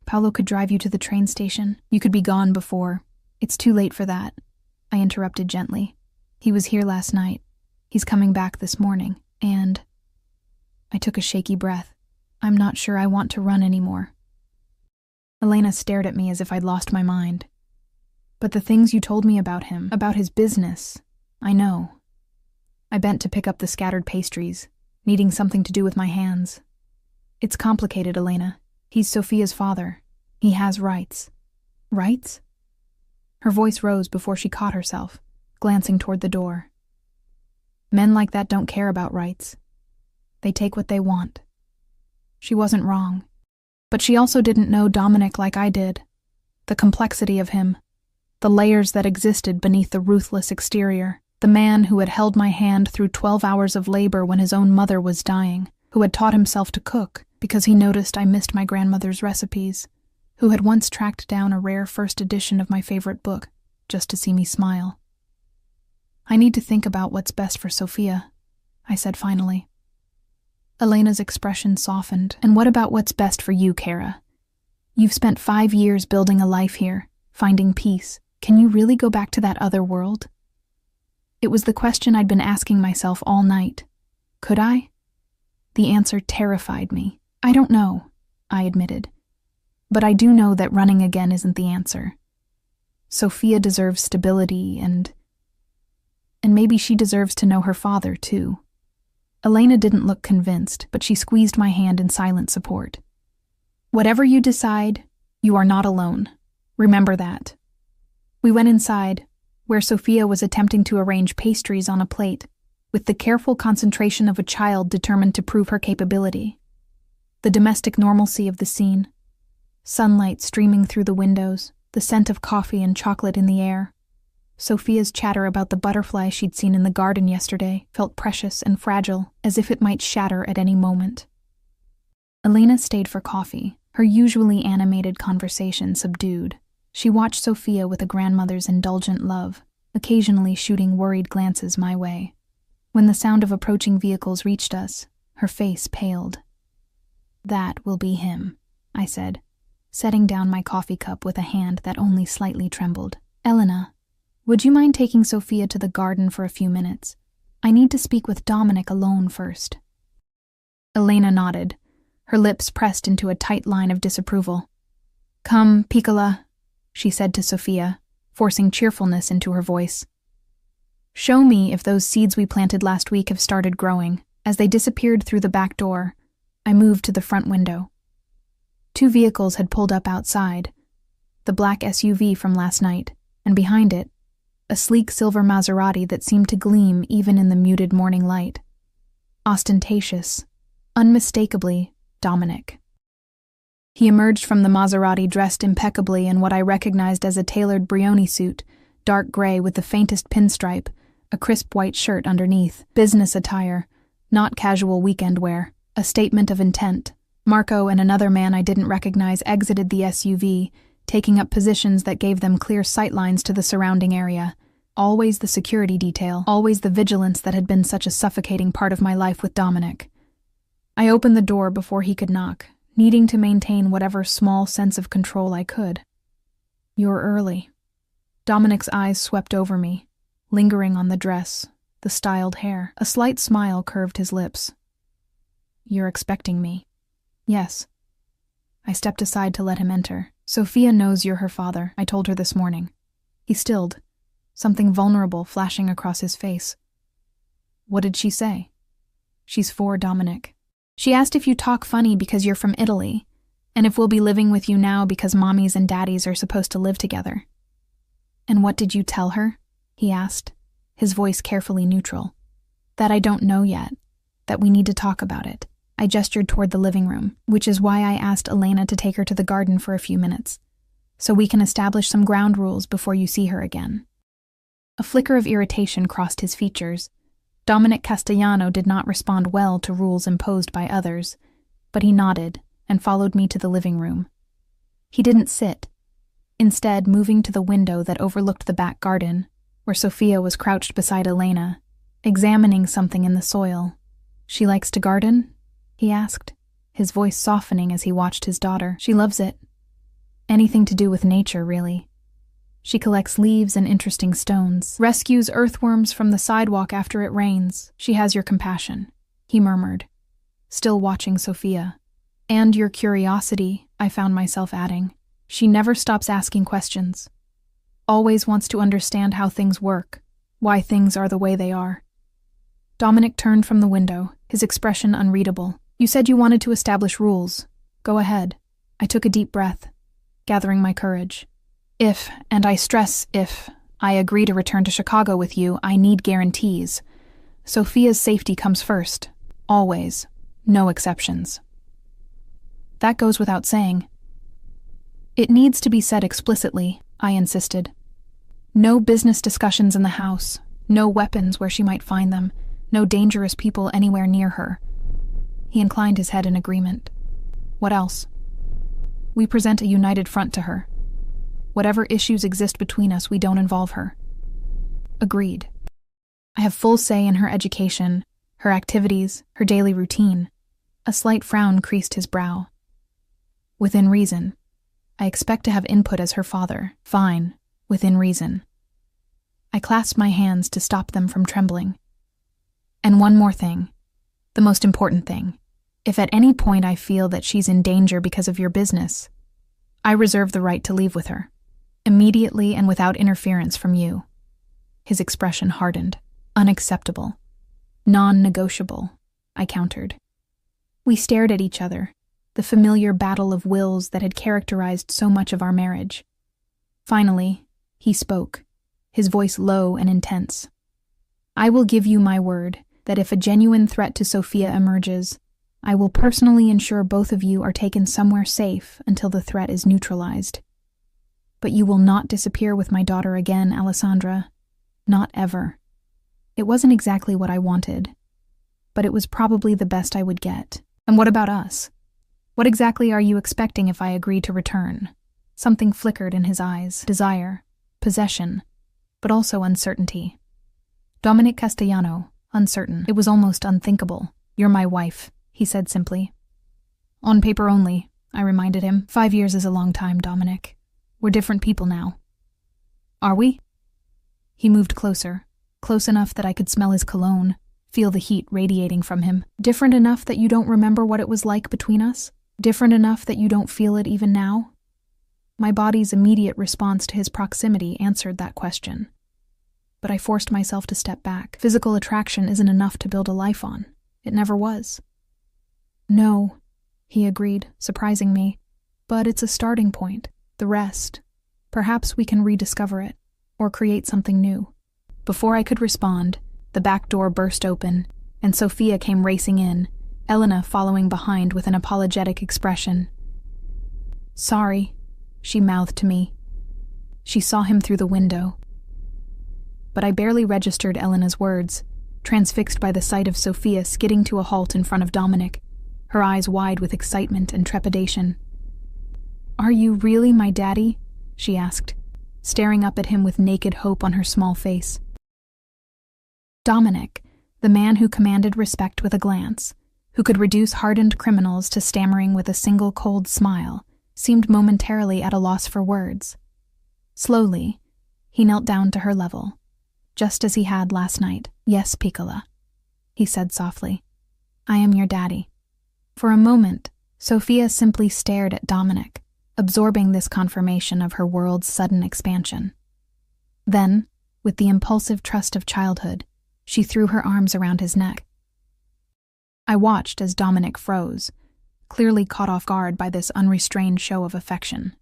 Paolo could drive you to the train station. You could be gone before. It's too late for that, I interrupted gently. He was here last night. He's coming back this morning, and... I took a shaky breath. I'm not sure I want to run anymore. Elena stared at me as if I'd lost my mind. But the things you told me about him, about his business, I know. I bent to pick up the scattered pastries, needing something to do with my hands. It's complicated, Elena. He's Sophia's father. He has rights. Rights? Her voice rose before she caught herself, glancing toward the door. Men like that don't care about rights. They take what they want. She wasn't wrong. But she also didn't know Dominic like I did. The complexity of him. The layers that existed beneath the ruthless exterior. The man who had held my hand through 12 hours of labor when his own mother was dying. Who had taught himself to cook because he noticed I missed my grandmother's recipes. Who had once tracked down a rare first edition of my favorite book just to see me smile. I need to think about what's best for Sophia, I said finally. Elena's expression softened. And what about what's best for you, Kara? You've spent 5 years building a life here, finding peace. Can you really go back to that other world? It was the question I'd been asking myself all night. Could I? The answer terrified me. I don't know, I admitted. But I do know that running again isn't the answer. Sophia deserves stability and maybe she deserves to know her father, too. Elena didn't look convinced, but she squeezed my hand in silent support. Whatever you decide, you are not alone. Remember that. We went inside, where Sophia was attempting to arrange pastries on a plate, with the careful concentration of a child determined to prove her capability. The domestic normalcy of the scene, sunlight streaming through the windows, the scent of coffee and chocolate in the air. Sophia's chatter about the butterfly she'd seen in the garden yesterday felt precious and fragile, as if it might shatter at any moment. Elena stayed for coffee, her usually animated conversation subdued. She watched Sophia with a grandmother's indulgent love, occasionally shooting worried glances my way. When the sound of approaching vehicles reached us, her face paled. "That will be him," I said, setting down my coffee cup with a hand that only slightly trembled. "Elena, would you mind taking Sophia to the garden for a few minutes? I need to speak with Dominic alone first." Elena nodded, her lips pressed into a tight line of disapproval. "Come, Piccola," she said to Sophia, forcing cheerfulness into her voice. "Show me if those seeds we planted last week have started growing." As they disappeared through the back door, I moved to the front window. 2 vehicles had pulled up outside, the black SUV from last night, and behind it, a sleek silver Maserati that seemed to gleam even in the muted morning light. Ostentatious, unmistakably Dominic. He emerged from the Maserati dressed impeccably in what I recognized as a tailored Brioni suit, dark gray with the faintest pinstripe, a crisp white shirt underneath, business attire, not casual weekend wear, a statement of intent. Marco and another man I didn't recognize exited the SUV, taking up positions that gave them clear sightlines to the surrounding area. Always the security detail, always the vigilance that had been such a suffocating part of my life with Dominic. I opened the door before he could knock, needing to maintain whatever small sense of control I could. "You're early." Dominic's eyes swept over me, lingering on the dress, the styled hair. A slight smile curved his lips. "You're expecting me?" "Yes." I stepped aside to let him enter. "Sophia knows you're her father," I told her this morning. He stilled, something vulnerable flashing across his face. "What did she say?" "She's for Dominic. She asked if you talk funny because you're from Italy, and if we'll be living with you now because mommies and daddies are supposed to live together." "And what did you tell her?" he asked, his voice carefully neutral. "That I don't know yet, that we need to talk about it." I gestured toward the living room, which is why I asked Elena to take her to the garden for a few minutes, so we can establish some ground rules before you see her again. A flicker of irritation crossed his features. Dominic Castellano did not respond well to rules imposed by others, but he nodded and followed me to the living room. He didn't sit, instead moving to the window that overlooked the back garden, where Sophia was crouched beside Elena, examining something in the soil. "She likes to garden?" he asked, his voice softening as he watched his daughter. "She loves it. Anything to do with nature, really. She collects leaves and interesting stones, rescues earthworms from the sidewalk after it rains. She has your compassion," he murmured, still watching Sophia. "And your curiosity," I found myself adding. "She never stops asking questions. Always wants to understand how things work, why things are the way they are." Dominic turned from the window, his expression unreadable. "You said you wanted to establish rules. Go ahead." I took a deep breath, gathering my courage. "If, and I stress if, I agree to return to Chicago with you, I need guarantees. Sophia's safety comes first. Always. No exceptions." "That goes without saying." "It needs to be said explicitly," I insisted. "No business discussions in the house, no weapons where she might find them, no dangerous people anywhere near her." He inclined his head in agreement. "What else?" "We present a united front to her. Whatever issues exist between us, we don't involve her." "Agreed. I have full say in her education, her activities, her daily routine." A slight frown creased his brow. "Within reason. I expect to have input as her father." "Fine. Within reason." I clasped my hands to stop them from trembling. "And one more thing. The most important thing. If at any point I feel that she's in danger because of your business, I reserve the right to leave with her, immediately and without interference from you." His expression hardened. "Unacceptable. Non-negotiable." I countered. We stared at each other, the familiar battle of wills that had characterized so much of our marriage. Finally, he spoke, his voice low and intense. I will give you my word that if a genuine threat to Sophia emerges, I will personally ensure both of you are taken somewhere safe until the threat is neutralized. But you will not disappear with my daughter again, Alessandra. Not ever. It wasn't exactly what I wanted, but it was probably the best I would get. And what about us? What exactly are you expecting if I agree to return? Something flickered in his eyes. Desire, possession, but also uncertainty. Dominic Castellano, uncertain. It was almost unthinkable. You're my wife, he said simply. On paper only, I reminded him. 5 years is a long time, Dominic. We're different people now. Are we? He moved closer, close enough that I could smell his cologne, feel the heat radiating from him. Different enough that you don't remember what it was like between us? Different enough that you don't feel it even now? My body's immediate response to his proximity answered that question. But I forced myself to step back. Physical attraction isn't enough to build a life on. It never was. No, he agreed, surprising me. But it's a starting point. The rest. Perhaps we can rediscover it, or create something new. Before I could respond, the back door burst open, and Sophia came racing in, Elena following behind with an apologetic expression. Sorry, she mouthed to me. She saw him through the window. But I barely registered Elena's words, transfixed by the sight of Sophia skidding to a halt in front of Dominic, her eyes wide with excitement and trepidation. Are you really my daddy? She asked, staring up at him with naked hope on her small face. Dominic, the man who commanded respect with a glance, who could reduce hardened criminals to stammering with a single cold smile, seemed momentarily at a loss for words. Slowly, he knelt down to her level, just as he had last night. Yes, Piccola, he said softly. I am your daddy. For a moment, Sophia simply stared at Dominic, absorbing this confirmation of her world's sudden expansion. Then, with the impulsive trust of childhood, she threw her arms around his neck. I watched as Dominic froze, clearly caught off guard by this unrestrained show of affection.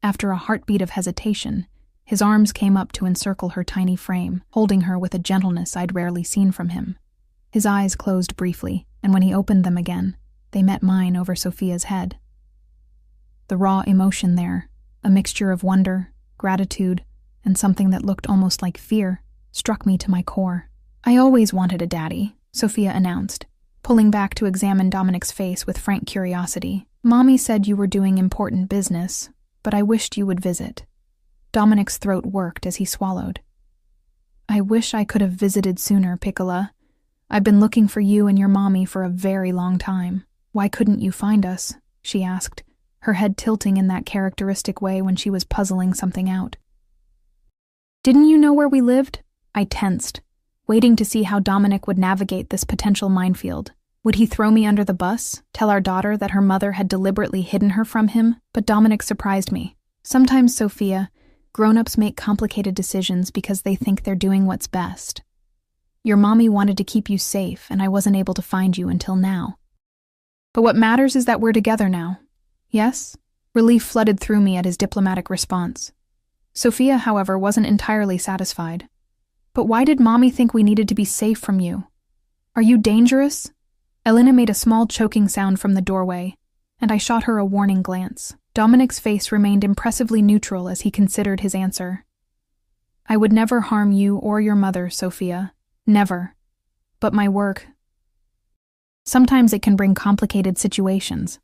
After a heartbeat of hesitation, his arms came up to encircle her tiny frame, holding her with a gentleness I'd rarely seen from him. His eyes closed briefly, and when he opened them again, they met mine over Sophia's head. The raw emotion there, a mixture of wonder, gratitude, and something that looked almost like fear, struck me to my core. I always wanted a daddy, Sophia announced, pulling back to examine Dominic's face with frank curiosity. Mommy said you were doing important business, but I wished you would visit. Dominic's throat worked as he swallowed. I wish I could have visited sooner, Piccola. I've been looking for you and your mommy for a very long time. Why couldn't you find us? She asked, her head tilting in that characteristic way when she was puzzling something out. Didn't you know where we lived? I tensed, waiting to see how Dominic would navigate this potential minefield. Would he throw me under the bus, tell our daughter that her mother had deliberately hidden her from him? But Dominic surprised me. Sometimes, Sophia, grown-ups make complicated decisions because they think they're doing what's best. Your mommy wanted to keep you safe, and I wasn't able to find you until now. But what matters is that we're together now. Yes? Relief flooded through me at his diplomatic response. Sophia, however, wasn't entirely satisfied. But why did Mommy think we needed to be safe from you? Are you dangerous? Elena made a small choking sound from the doorway, and I shot her a warning glance. Dominic's face remained impressively neutral as he considered his answer. I would never harm you or your mother, Sophia. Never. But my work. Sometimes it can bring complicated situations.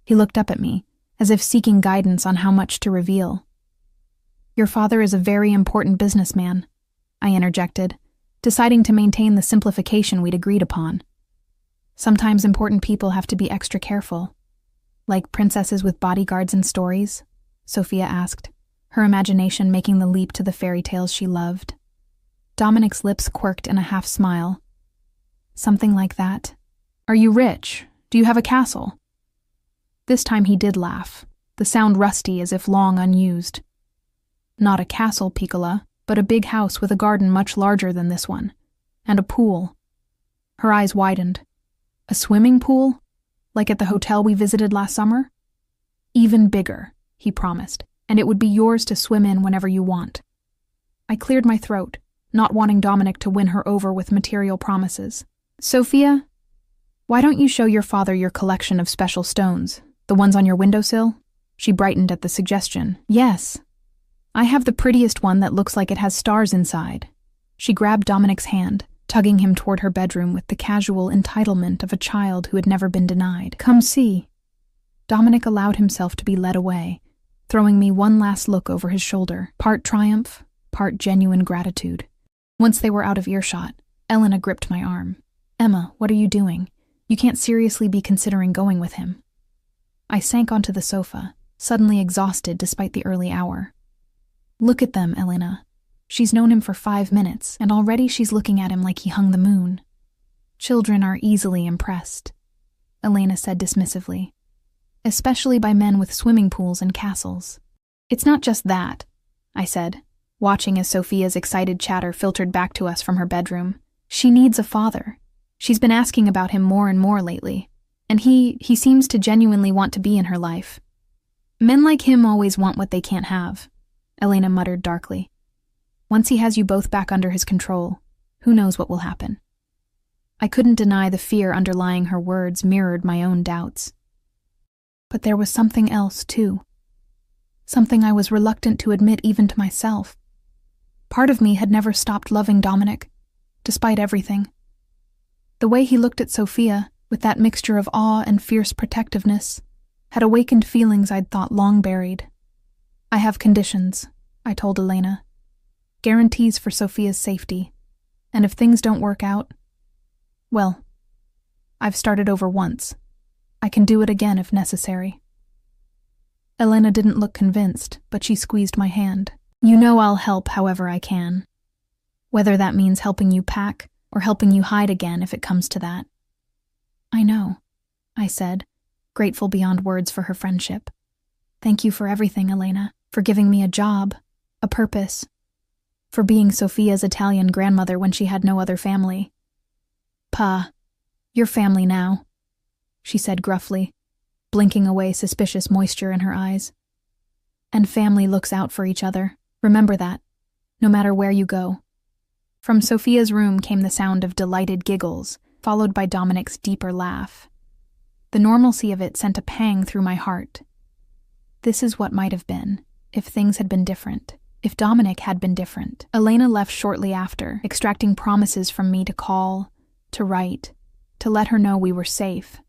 He looked up at me, as if seeking guidance on how much to reveal. Your father is a very important businessman, I interjected, deciding to maintain the simplification we'd agreed upon. Sometimes important people have to be extra careful. Like princesses with bodyguards in stories? Sophia asked, her imagination making the leap to the fairy tales she loved. Dominic's lips quirked in a half-smile. Something like that. Are you rich? Do you have a castle? This time he did laugh, the sound rusty as if long unused. Not a castle, Piccola, but a big house with a garden much larger than this one, and a pool. Her eyes widened, A swimming pool? Like at the hotel we visited last summer? Even bigger, he promised, and it would be yours to swim in whenever you want. I cleared my throat, not wanting Dominic to win her over with material promises. Sophia, why don't you show your father your collection of special stones, the ones on your windowsill? She brightened at the suggestion. Yes. I have the prettiest one that looks like it has stars inside. She grabbed Dominic's hand, tugging him toward her bedroom with the casual entitlement of a child who had never been denied. Come see. Dominic allowed himself to be led away, throwing me one last look over his shoulder, part triumph, part genuine gratitude. Once they were out of earshot, Elena gripped my arm. Emma, what are you doing? You can't seriously be considering going with him. I sank onto the sofa, suddenly exhausted despite the early hour. Look at them, Elena. She's known him for 5 minutes, and already she's looking at him like he hung the moon. Children are easily impressed, Elena said dismissively, especially by men with swimming pools and castles. It's not just that, I said, watching as Sophia's excited chatter filtered back to us from her bedroom. She needs a father. She's been asking about him more and more lately, and he seems to genuinely want to be in her life. Men like him always want what they can't have, Elena muttered darkly. Once he has you both back under his control, who knows what will happen? I couldn't deny the fear underlying her words mirrored my own doubts. But there was something else, too. Something I was reluctant to admit even to myself. Part of me had never stopped loving Dominic, despite everything. The way he looked at Sophia, with that mixture of awe and fierce protectiveness, had awakened feelings I'd thought long buried. I have conditions, I told Elena. Guarantees for Sophia's safety. And if things don't work out, well, I've started over once. I can do it again if necessary. Elena didn't look convinced, but she squeezed my hand. You know I'll help however I can. Whether that means helping you pack or helping you hide again if it comes to that. I know, I said, grateful beyond words for her friendship. Thank you for everything, Elena, for giving me a job, a purpose, for being Sophia's Italian grandmother when she had no other family. Pa, you're family now, she said gruffly, blinking away suspicious moisture in her eyes. And family looks out for each other. Remember that, no matter where you go. From Sophia's room came the sound of delighted giggles, followed by Dominic's deeper laugh. The normalcy of it sent a pang through my heart. This is what might have been, if things had been different, if Dominic had been different. Elena left shortly after, extracting promises from me to call, to write, to let her know we were safe.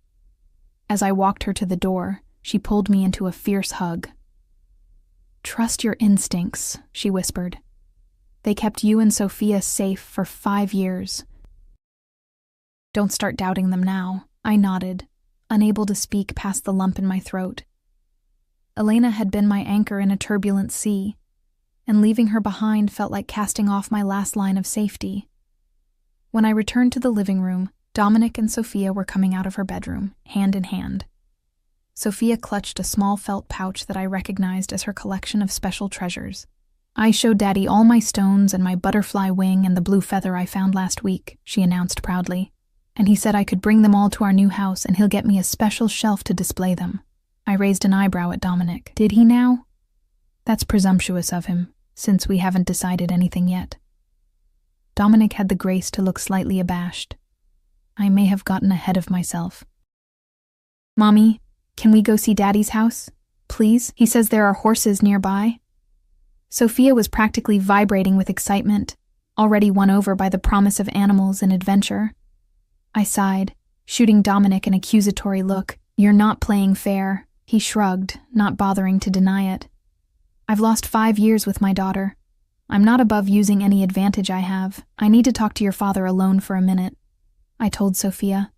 As I walked her to the door, she pulled me into a fierce hug. Trust your instincts, she whispered. They kept you and Sophia safe for 5 years. Don't start doubting them now, I nodded, unable to speak past the lump in my throat. Elena had been my anchor in a turbulent sea, and leaving her behind felt like casting off my last line of safety. When I returned to the living room, Dominic and Sophia were coming out of her bedroom, hand in hand. Sophia clutched a small felt pouch that I recognized as her collection of special treasures. I showed Daddy all my stones and my butterfly wing and the blue feather I found last week, she announced proudly, and he said I could bring them all to our new house and he'll get me a special shelf to display them. I raised an eyebrow at Dominic. Did he now? That's presumptuous of him, since we haven't decided anything yet. Dominic had the grace to look slightly abashed. I may have gotten ahead of myself. Mommy, can we go see Daddy's house? Please? He says there are horses nearby. Sophia was practically vibrating with excitement, already won over by the promise of animals and adventure. I sighed, shooting Dominic an accusatory look. You're not playing fair. He shrugged, not bothering to deny it. I've lost 5 years with my daughter. I'm not above using any advantage I have. I need to talk to your father alone for a minute, I told Sophia.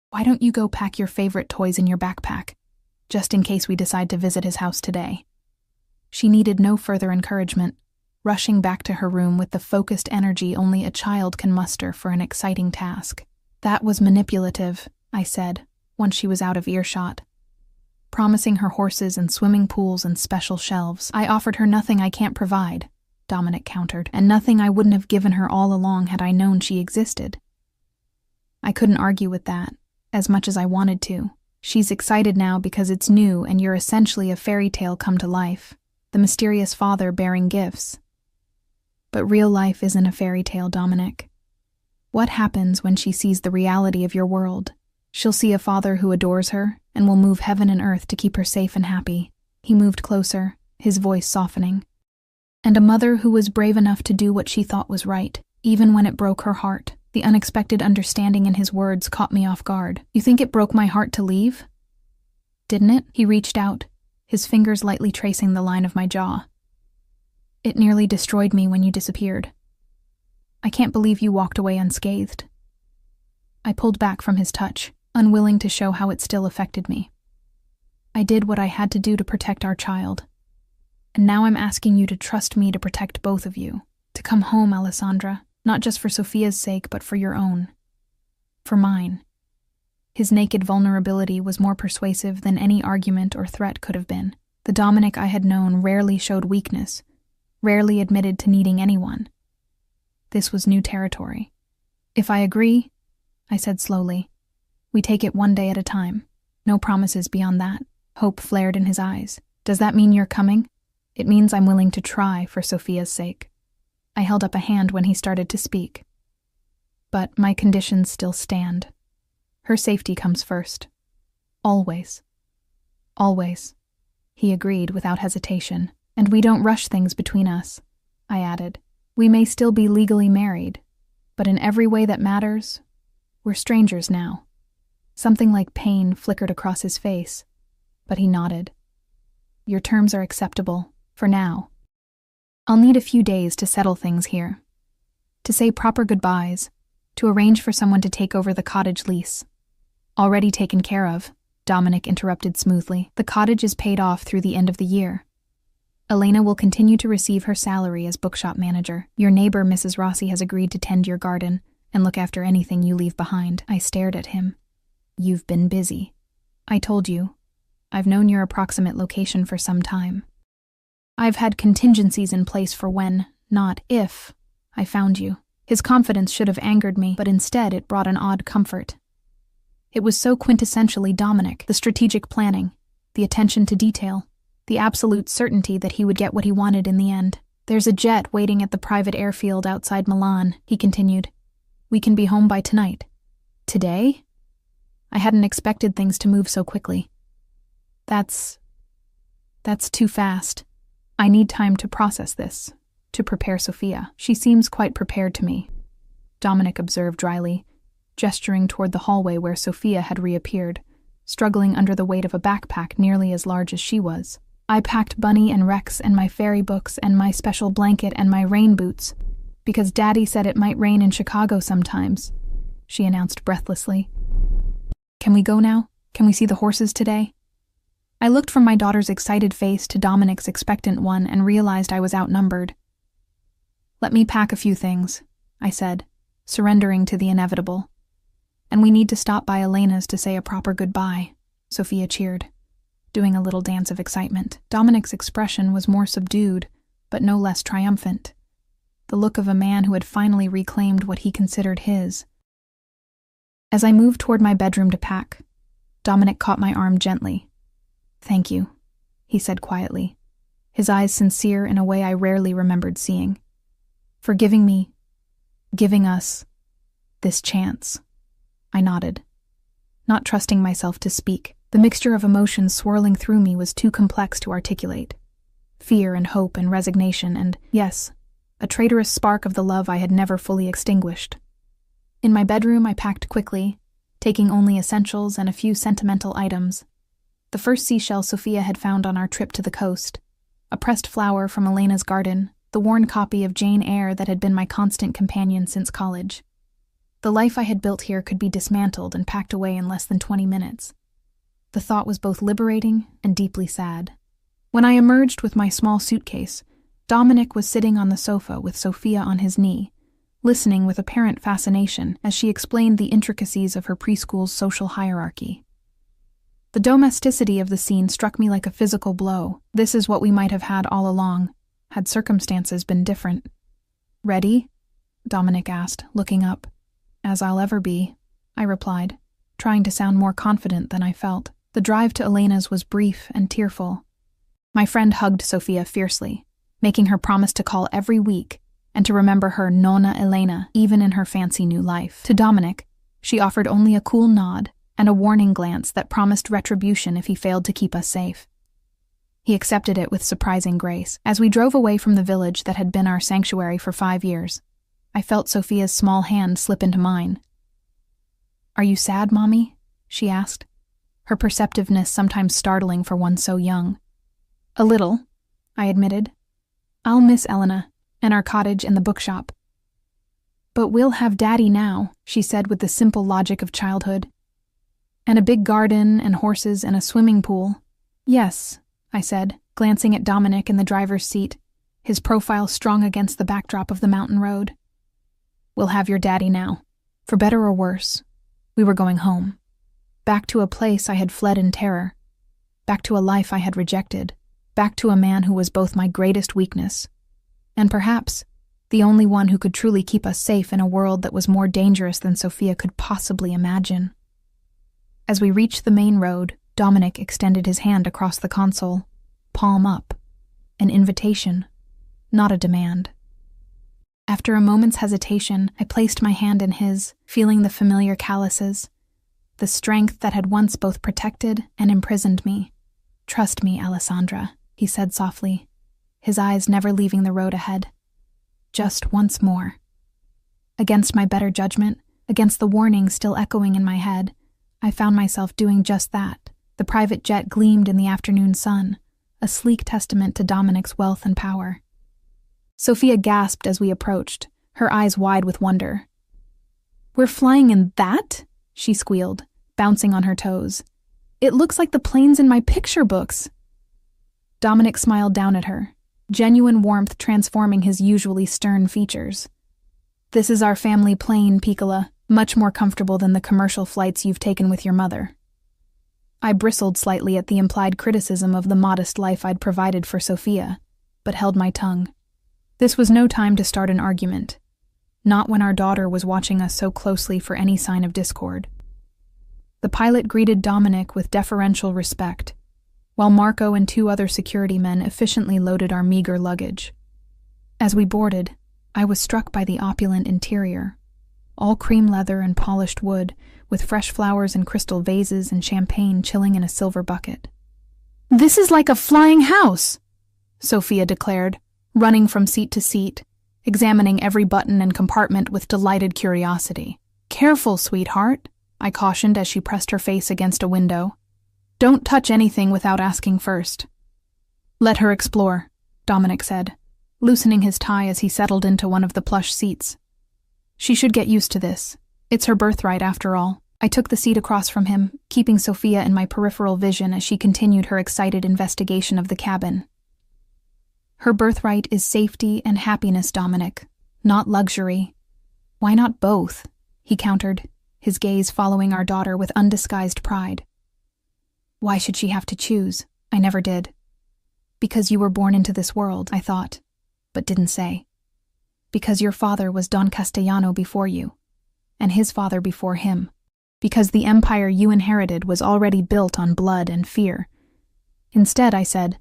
Why don't you go pack your favorite toys in your backpack, just in case we decide to visit his house today? She needed no further encouragement, rushing back to her room with the focused energy only a child can muster for an exciting task. That was manipulative, I said, once she was out of earshot. Promising her horses and swimming pools and special shelves, I offered her nothing I can't provide, Dominic countered, and nothing I wouldn't have given her all along had I known she existed. I couldn't argue with that, as much as I wanted to. She's excited now because it's new and you're essentially a fairy tale come to life, the mysterious father bearing gifts. But real life isn't a fairy tale, Dominic. What happens when she sees the reality of your world? She'll see a father who adores her and will move heaven and earth to keep her safe and happy. He moved closer, his voice softening. And a mother who was brave enough to do what she thought was right, even when it broke her heart. The unexpected understanding in his words caught me off guard. You think it broke my heart to leave? Didn't it? He reached out, his fingers lightly tracing the line of my jaw. It nearly destroyed me when you disappeared. I can't believe you walked away unscathed. I pulled back from his touch, unwilling to show how it still affected me. I did what I had to do to protect our child. And now I'm asking you to trust me to protect both of you. To come home, Alessandra. Not just for Sophia's sake, but for your own. For mine. His naked vulnerability was more persuasive than any argument or threat could have been. The Dominic I had known rarely showed weakness, rarely admitted to needing anyone. This was new territory. If I agree, I said slowly, we take it one day at a time. No promises beyond that. Hope flared in his eyes. Does that mean you're coming? It means I'm willing to try for Sophia's sake. I held up a hand when he started to speak. But my conditions still stand. Her safety comes first. Always. Always. He agreed without hesitation. And we don't rush things between us, I added. We may still be legally married, but in every way that matters, we're strangers now. Something like pain flickered across his face, but he nodded. Your terms are acceptable, for now. I'll need a few days to settle things here. To say proper goodbyes, to arrange for someone to take over the cottage lease. Already taken care of, Dominic interrupted smoothly. The cottage is paid off through the end of the year. Elena will continue to receive her salary as bookshop manager. Your neighbor, Mrs. Rossi, has agreed to tend your garden and look after anything you leave behind. I stared at him. You've been busy. I told you. I've known your approximate location for some time. I've had contingencies in place for when, not if, I found you. His confidence should have angered me, but instead it brought an odd comfort. It was so quintessentially Dominic, the strategic planning, the attention to detail, the absolute certainty that he would get what he wanted in the end. There's a jet waiting at the private airfield outside Milan, he continued. We can be home by tonight. Today? I hadn't expected things to move so quickly. That's too fast. I need time to process this, to prepare Sophia. She seems quite prepared to me, Dominic observed dryly, gesturing toward the hallway where Sophia had reappeared, struggling under the weight of a backpack nearly as large as she was. I packed Bunny and Rex and my fairy books and my special blanket and my rain boots, because Daddy said it might rain in Chicago sometimes, she announced breathlessly. Can we go now? Can we see the horses today? I looked from my daughter's excited face to Dominic's expectant one and realized I was outnumbered. Let me pack a few things, I said, surrendering to the inevitable. And we need to stop by Elena's to say a proper goodbye, Sophia cheered, doing a little dance of excitement. Dominic's expression was more subdued, but no less triumphant. The look of a man who had finally reclaimed what he considered his. As I moved toward my bedroom to pack, Dominic caught my arm gently. Thank you, he said quietly, his eyes sincere in a way I rarely remembered seeing. For giving us, this chance. I nodded, not trusting myself to speak. The mixture of emotions swirling through me was too complex to articulate. Fear and hope and resignation and, yes, a traitorous spark of the love I had never fully extinguished. In my bedroom, I packed quickly, taking only essentials and a few sentimental items. The first seashell Sophia had found on our trip to the coast, a pressed flower from Elena's garden, the worn copy of Jane Eyre that had been my constant companion since college. The life I had built here could be dismantled and packed away in less than 20 minutes. The thought was both liberating and deeply sad. When I emerged with my small suitcase, Dominic was sitting on the sofa with Sophia on his knee, listening with apparent fascination as she explained the intricacies of her preschool's social hierarchy. The domesticity of the scene struck me like a physical blow. This is what we might have had all along, had circumstances been different. Ready? Dominic asked, looking up. As I'll ever be, I replied. trying to sound more confident than I felt. The drive to Elena's was brief and tearful. My friend hugged Sophia fiercely, making her promise to call every week and to remember her Nonna Elena even in her fancy new life. To Dominic, she offered only a cool nod and a warning glance that promised retribution if he failed to keep us safe. He accepted it with surprising grace. As we drove away from the village that had been our sanctuary for 5 years, I felt Sophia's small hand slip into mine. "Are you sad, Mommy?" she asked, her perceptiveness sometimes startling for one so young. "A little," I admitted. "I'll miss Elena and our cottage and the bookshop." "But we'll have Daddy now," she said with the simple logic of childhood. "And a big garden and horses and a swimming pool." "Yes," I said, glancing at Dominic in the driver's seat, his profile strong against the backdrop of the mountain road. "We'll have your Daddy now. For better or worse, we were going home. Back to a place I had fled in terror. Back to a life I had rejected. Back to a man who was both my greatest weakness and perhaps the only one who could truly keep us safe in a world that was more dangerous than Sophia could possibly imagine." As we reached the main road, Dominic extended his hand across the console, palm up, an invitation, not a demand. After a moment's hesitation, I placed my hand in his, feeling the familiar calluses, the strength that had once both protected and imprisoned me. "Trust me, Alessandra," he said softly, his eyes never leaving the road ahead. "Just once more." Against my better judgment, against the warning still echoing in my head, I found myself doing just that. The private jet gleamed in the afternoon sun, a sleek testament to Dominic's wealth and power. Sophia gasped as we approached, her eyes wide with wonder. "We're flying in that?" she squealed, bouncing on her toes. "It looks like the planes in my picture books." Dominic smiled down at her, genuine warmth transforming his usually stern features. "This is our family plane, Piccola, much more comfortable than the commercial flights you've taken with your mother." I bristled slightly at the implied criticism of the modest life I'd provided for Sophia, but held my tongue. This was no time to start an argument, not when our daughter was watching us so closely for any sign of discord. The pilot greeted Dominic with deferential respect, while Marco and 2 other security men efficiently loaded our meager luggage. As we boarded, I was struck by the opulent interior, all cream leather and polished wood, with fresh flowers in crystal vases and champagne chilling in a silver bucket. "This is like a flying house," Sophia declared, running from seat to seat, examining every button and compartment with delighted curiosity. "Careful, sweetheart," I cautioned as she pressed her face against a window. "Don't touch anything without asking first." "Let her explore," Dominic said, loosening his tie as he settled into one of the plush seats. "She should get used to this. It's her birthright, after all." I took the seat across from him, keeping Sophia in my peripheral vision as she continued her excited investigation of the cabin. "Her birthright is safety and happiness, Dominic, not luxury." "Why not both?" he countered, his gaze following our daughter with undisguised pride. "Why should she have to choose? I never did." "Because you were born into this world," I thought, but didn't say. "Because your father was Don Castellano before you, and his father before him. Because the empire you inherited was already built on blood and fear." Instead, I said,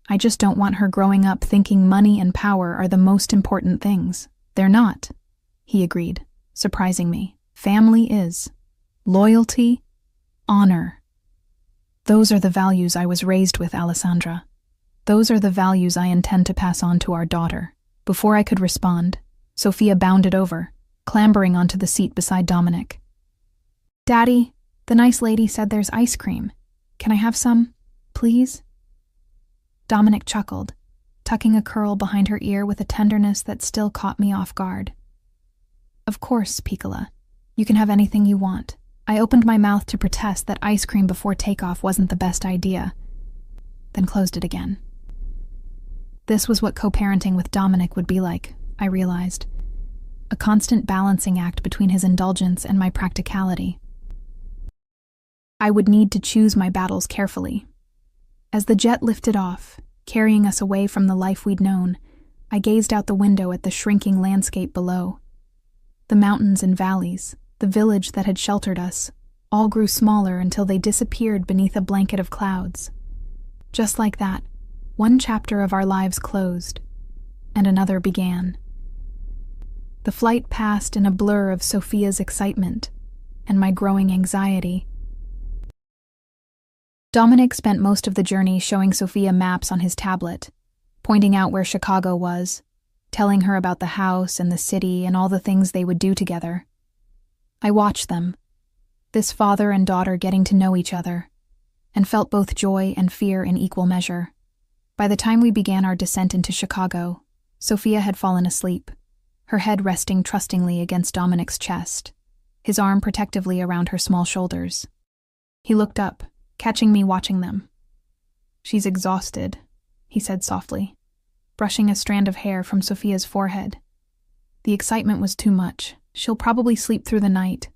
"I just don't want her growing up thinking money and power are the most important things." "They're not," he agreed, surprising me. "Family is. Loyalty, honor. Those are the values I was raised with, Alessandra. Those are the values I intend to pass on to our daughter." Before I could respond, Sophia bounded over, clambering onto the seat beside Dominic. "Daddy, the nice lady said there's ice cream. Can I have some, please?" Dominic chuckled, tucking a curl behind her ear with a tenderness that still caught me off guard. "Of course, Piccola. You can have anything you want." I opened my mouth to protest that ice cream before takeoff wasn't the best idea, then closed it again. This was what co-parenting with Dominic would be like, I realized. A constant balancing act between his indulgence and my practicality. I would need to choose my battles carefully. As the jet lifted off, carrying us away from the life we'd known, I gazed out the window at the shrinking landscape below. The mountains and valleys, the village that had sheltered us, all grew smaller until they disappeared beneath a blanket of clouds. Just like that, one chapter of our lives closed, and another began. The flight passed in a blur of Sophia's excitement and my growing anxiety. Dominic spent most of the journey showing Sophia maps on his tablet, pointing out where Chicago was, telling her about the house and the city and all the things they would do together. I watched them, this father and daughter getting to know each other, and felt both joy and fear in equal measure. By the time we began our descent into Chicago, Sophia had fallen asleep, her head resting trustingly against Dominic's chest, his arm protectively around her small shoulders. He looked up, catching me watching them. "She's exhausted," he said softly, brushing a strand of hair from Sophia's forehead. "The excitement was too much. She'll probably sleep through the night,"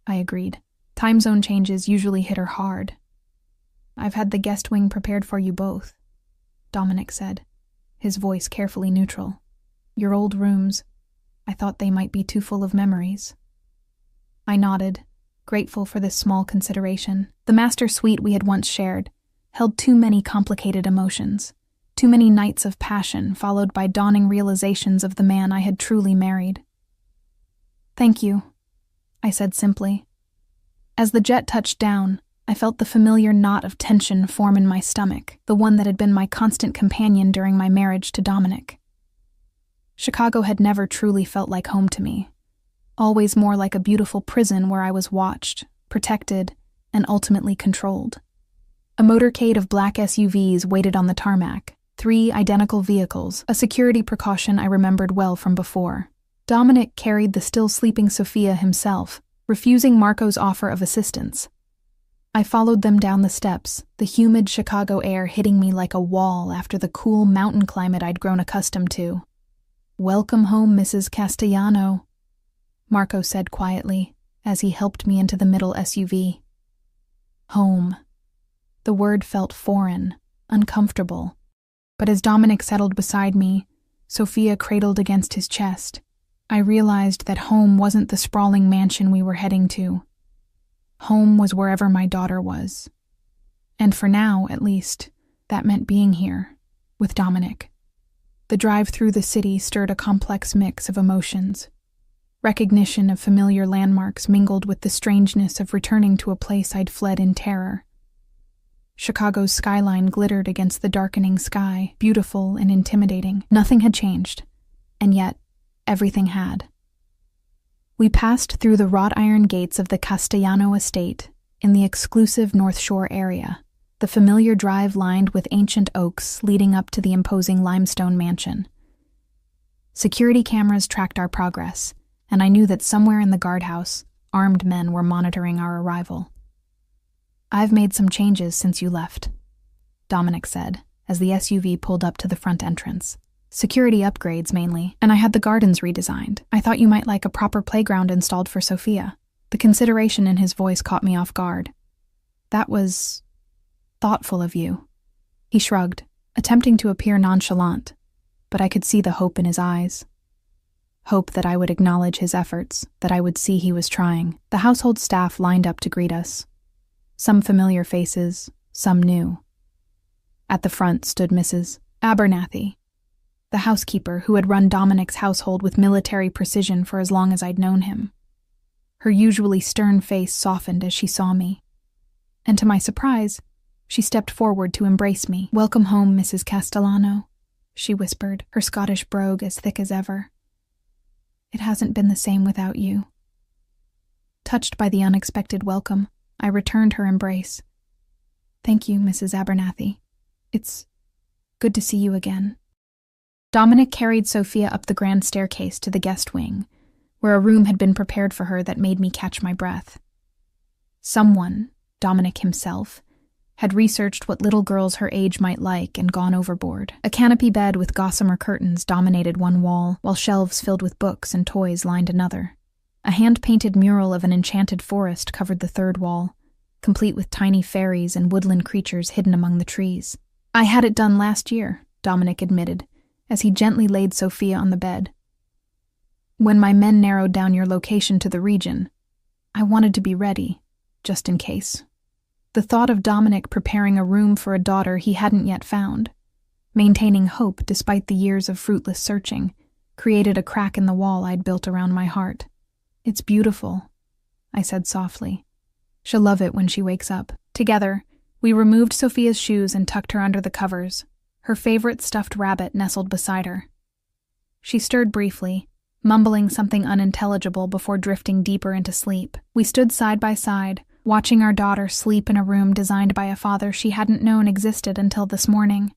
I agreed. "Time zone changes usually hit her hard." "I've had the guest wing prepared for you both," Dominic said, his voice carefully neutral. "Your old rooms. I thought they might be too full of memories." I nodded, grateful for this small consideration. The master suite we had once shared held too many complicated emotions, too many nights of passion followed by dawning realizations of the man I had truly married. "Thank you," I said simply. As the jet touched down, I felt the familiar knot of tension form in my stomach, the one that had been my constant companion during my marriage to Dominic. Chicago had never truly felt like home to me, always more like a beautiful prison where I was watched, protected, and ultimately controlled. A motorcade of black SUVs waited on the tarmac, 3 identical vehicles, a security precaution I remembered well from before. Dominic carried the still sleeping Sophia himself, refusing Marco's offer of assistance. I followed them down the steps, the humid Chicago air hitting me like a wall after the cool mountain climate I'd grown accustomed to. "Welcome home, Mrs. Castellano," Marco said quietly as he helped me into the middle SUV. Home. The word felt foreign, uncomfortable. But as Dominic settled beside me, Sophia cradled against his chest, I realized that home wasn't the sprawling mansion we were heading to. Home was wherever my daughter was. And for now, at least, that meant being here, with Dominic. The drive through the city stirred a complex mix of emotions. Recognition of familiar landmarks mingled with the strangeness of returning to a place I'd fled in terror. Chicago's skyline glittered against the darkening sky, beautiful and intimidating. Nothing had changed, and yet everything had. We passed through the wrought iron gates of the Castellano estate in the exclusive North Shore area, the familiar drive lined with ancient oaks leading up to the imposing limestone mansion. Security cameras tracked our progress, and I knew that somewhere in the guardhouse, armed men were monitoring our arrival. "I've made some changes since you left," Dominic said, as the SUV pulled up to the front entrance. "Security upgrades, mainly, and I had the gardens redesigned. I thought you might like a proper playground installed for Sophia." The consideration in his voice caught me off guard. "That was thoughtful of you." He shrugged, attempting to appear nonchalant, but I could see the hope in his eyes. Hope that I would acknowledge his efforts, that I would see he was trying. The household staff lined up to greet us. Some familiar faces, some new. At the front stood Mrs. Abernathy, the housekeeper who had run Dominic's household with military precision for as long as I'd known him. Her usually stern face softened as she saw me, and to my surprise, she stepped forward to embrace me. "Welcome home, Mrs. Castellano," she whispered, her Scottish brogue as thick as ever. "It hasn't been the same without you." Touched by the unexpected welcome, I returned her embrace. "Thank you, Mrs. Abernathy. It's good to see you again." Dominic carried Sophia up the grand staircase to the guest wing, where a room had been prepared for her that made me catch my breath. Someone, Dominic himself, had researched what little girls her age might like and gone overboard. A canopy bed with gossamer curtains dominated one wall, while shelves filled with books and toys lined another. A hand-painted mural of an enchanted forest covered the third wall, complete with tiny fairies and woodland creatures hidden among the trees. "I had it done last year," Dominic admitted, as he gently laid Sophia on the bed. "When my men narrowed down your location to the region, I wanted to be ready, just in case. The thought of Dominic preparing a room for a daughter he hadn't yet found, maintaining hope despite the years of fruitless searching, created a crack in the wall I'd built around my heart. "It's beautiful," I said softly. "She'll love it when she wakes up." Together, we removed Sophia's shoes and tucked her under the covers, her favorite stuffed rabbit nestled beside her. She stirred briefly, mumbling something unintelligible before drifting deeper into sleep. We stood side by side, watching our daughter sleep in a room designed by a father she hadn't known existed until this morning.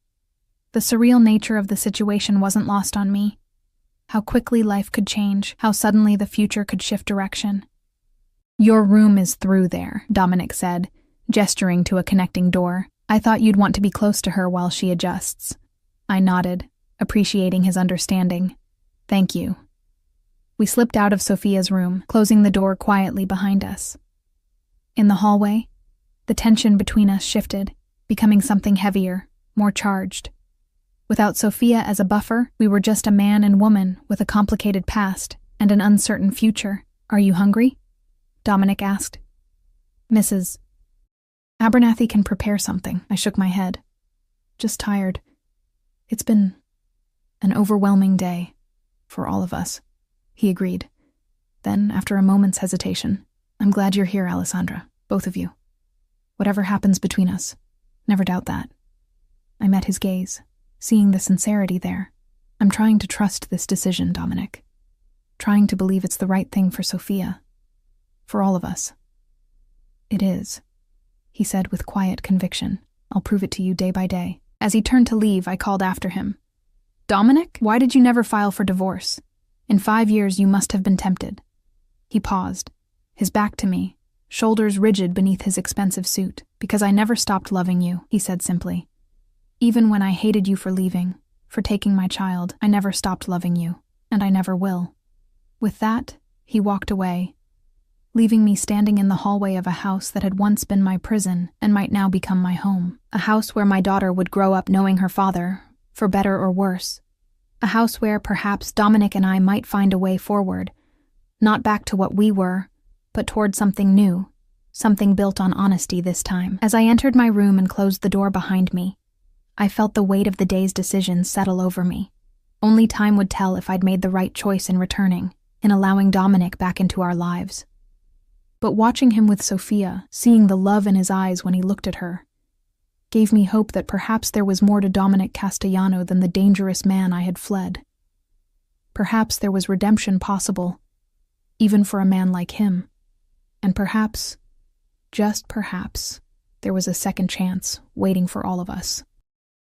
The surreal nature of the situation wasn't lost on me. How quickly life could change, how suddenly the future could shift direction. "Your room is through there," Dominic said, gesturing to a connecting door. "I thought you'd want to be close to her while she adjusts." I nodded, appreciating his understanding. "Thank you." We slipped out of Sophia's room, closing the door quietly behind us. In the hallway, the tension between us shifted, becoming something heavier, more charged. Without Sophia as a buffer, we were just a man and woman with a complicated past and an uncertain future. "Are you hungry?" Dominic asked. "Mrs. Abernathy can prepare something." I shook my head. "Just tired. It's been an overwhelming day for all of us," he agreed. Then, after a moment's hesitation, "I'm glad you're here, Alessandra, both of you. Whatever happens between us, never doubt that." I met his gaze, seeing the sincerity there. "I'm trying to trust this decision, Dominic. Trying to believe it's the right thing for Sophia. For all of us." "It is," he said with quiet conviction. "I'll prove it to you day by day." As he turned to leave, I called after him. "Dominic, why did you never file for divorce? In 5 years you must have been tempted." He paused, his back to me, shoulders rigid beneath his expensive suit. "Because I never stopped loving you," he said simply. "Even when I hated you for leaving, for taking my child, I never stopped loving you, and I never will." With that, he walked away, leaving me standing in the hallway of a house that had once been my prison and might now become my home. A house where my daughter would grow up knowing her father, for better or worse. A house where perhaps Dominic and I might find a way forward, not back to what we were, but toward something new, something built on honesty this time. As I entered my room and closed the door behind me, I felt the weight of the day's decisions settle over me. Only time would tell if I'd made the right choice in returning, in allowing Dominic back into our lives. But watching him with Sophia, seeing the love in his eyes when he looked at her, gave me hope that perhaps there was more to Dominic Castellano than the dangerous man I had fled. Perhaps there was redemption possible, even for a man like him. And perhaps, just perhaps, there was a second chance waiting for all of us.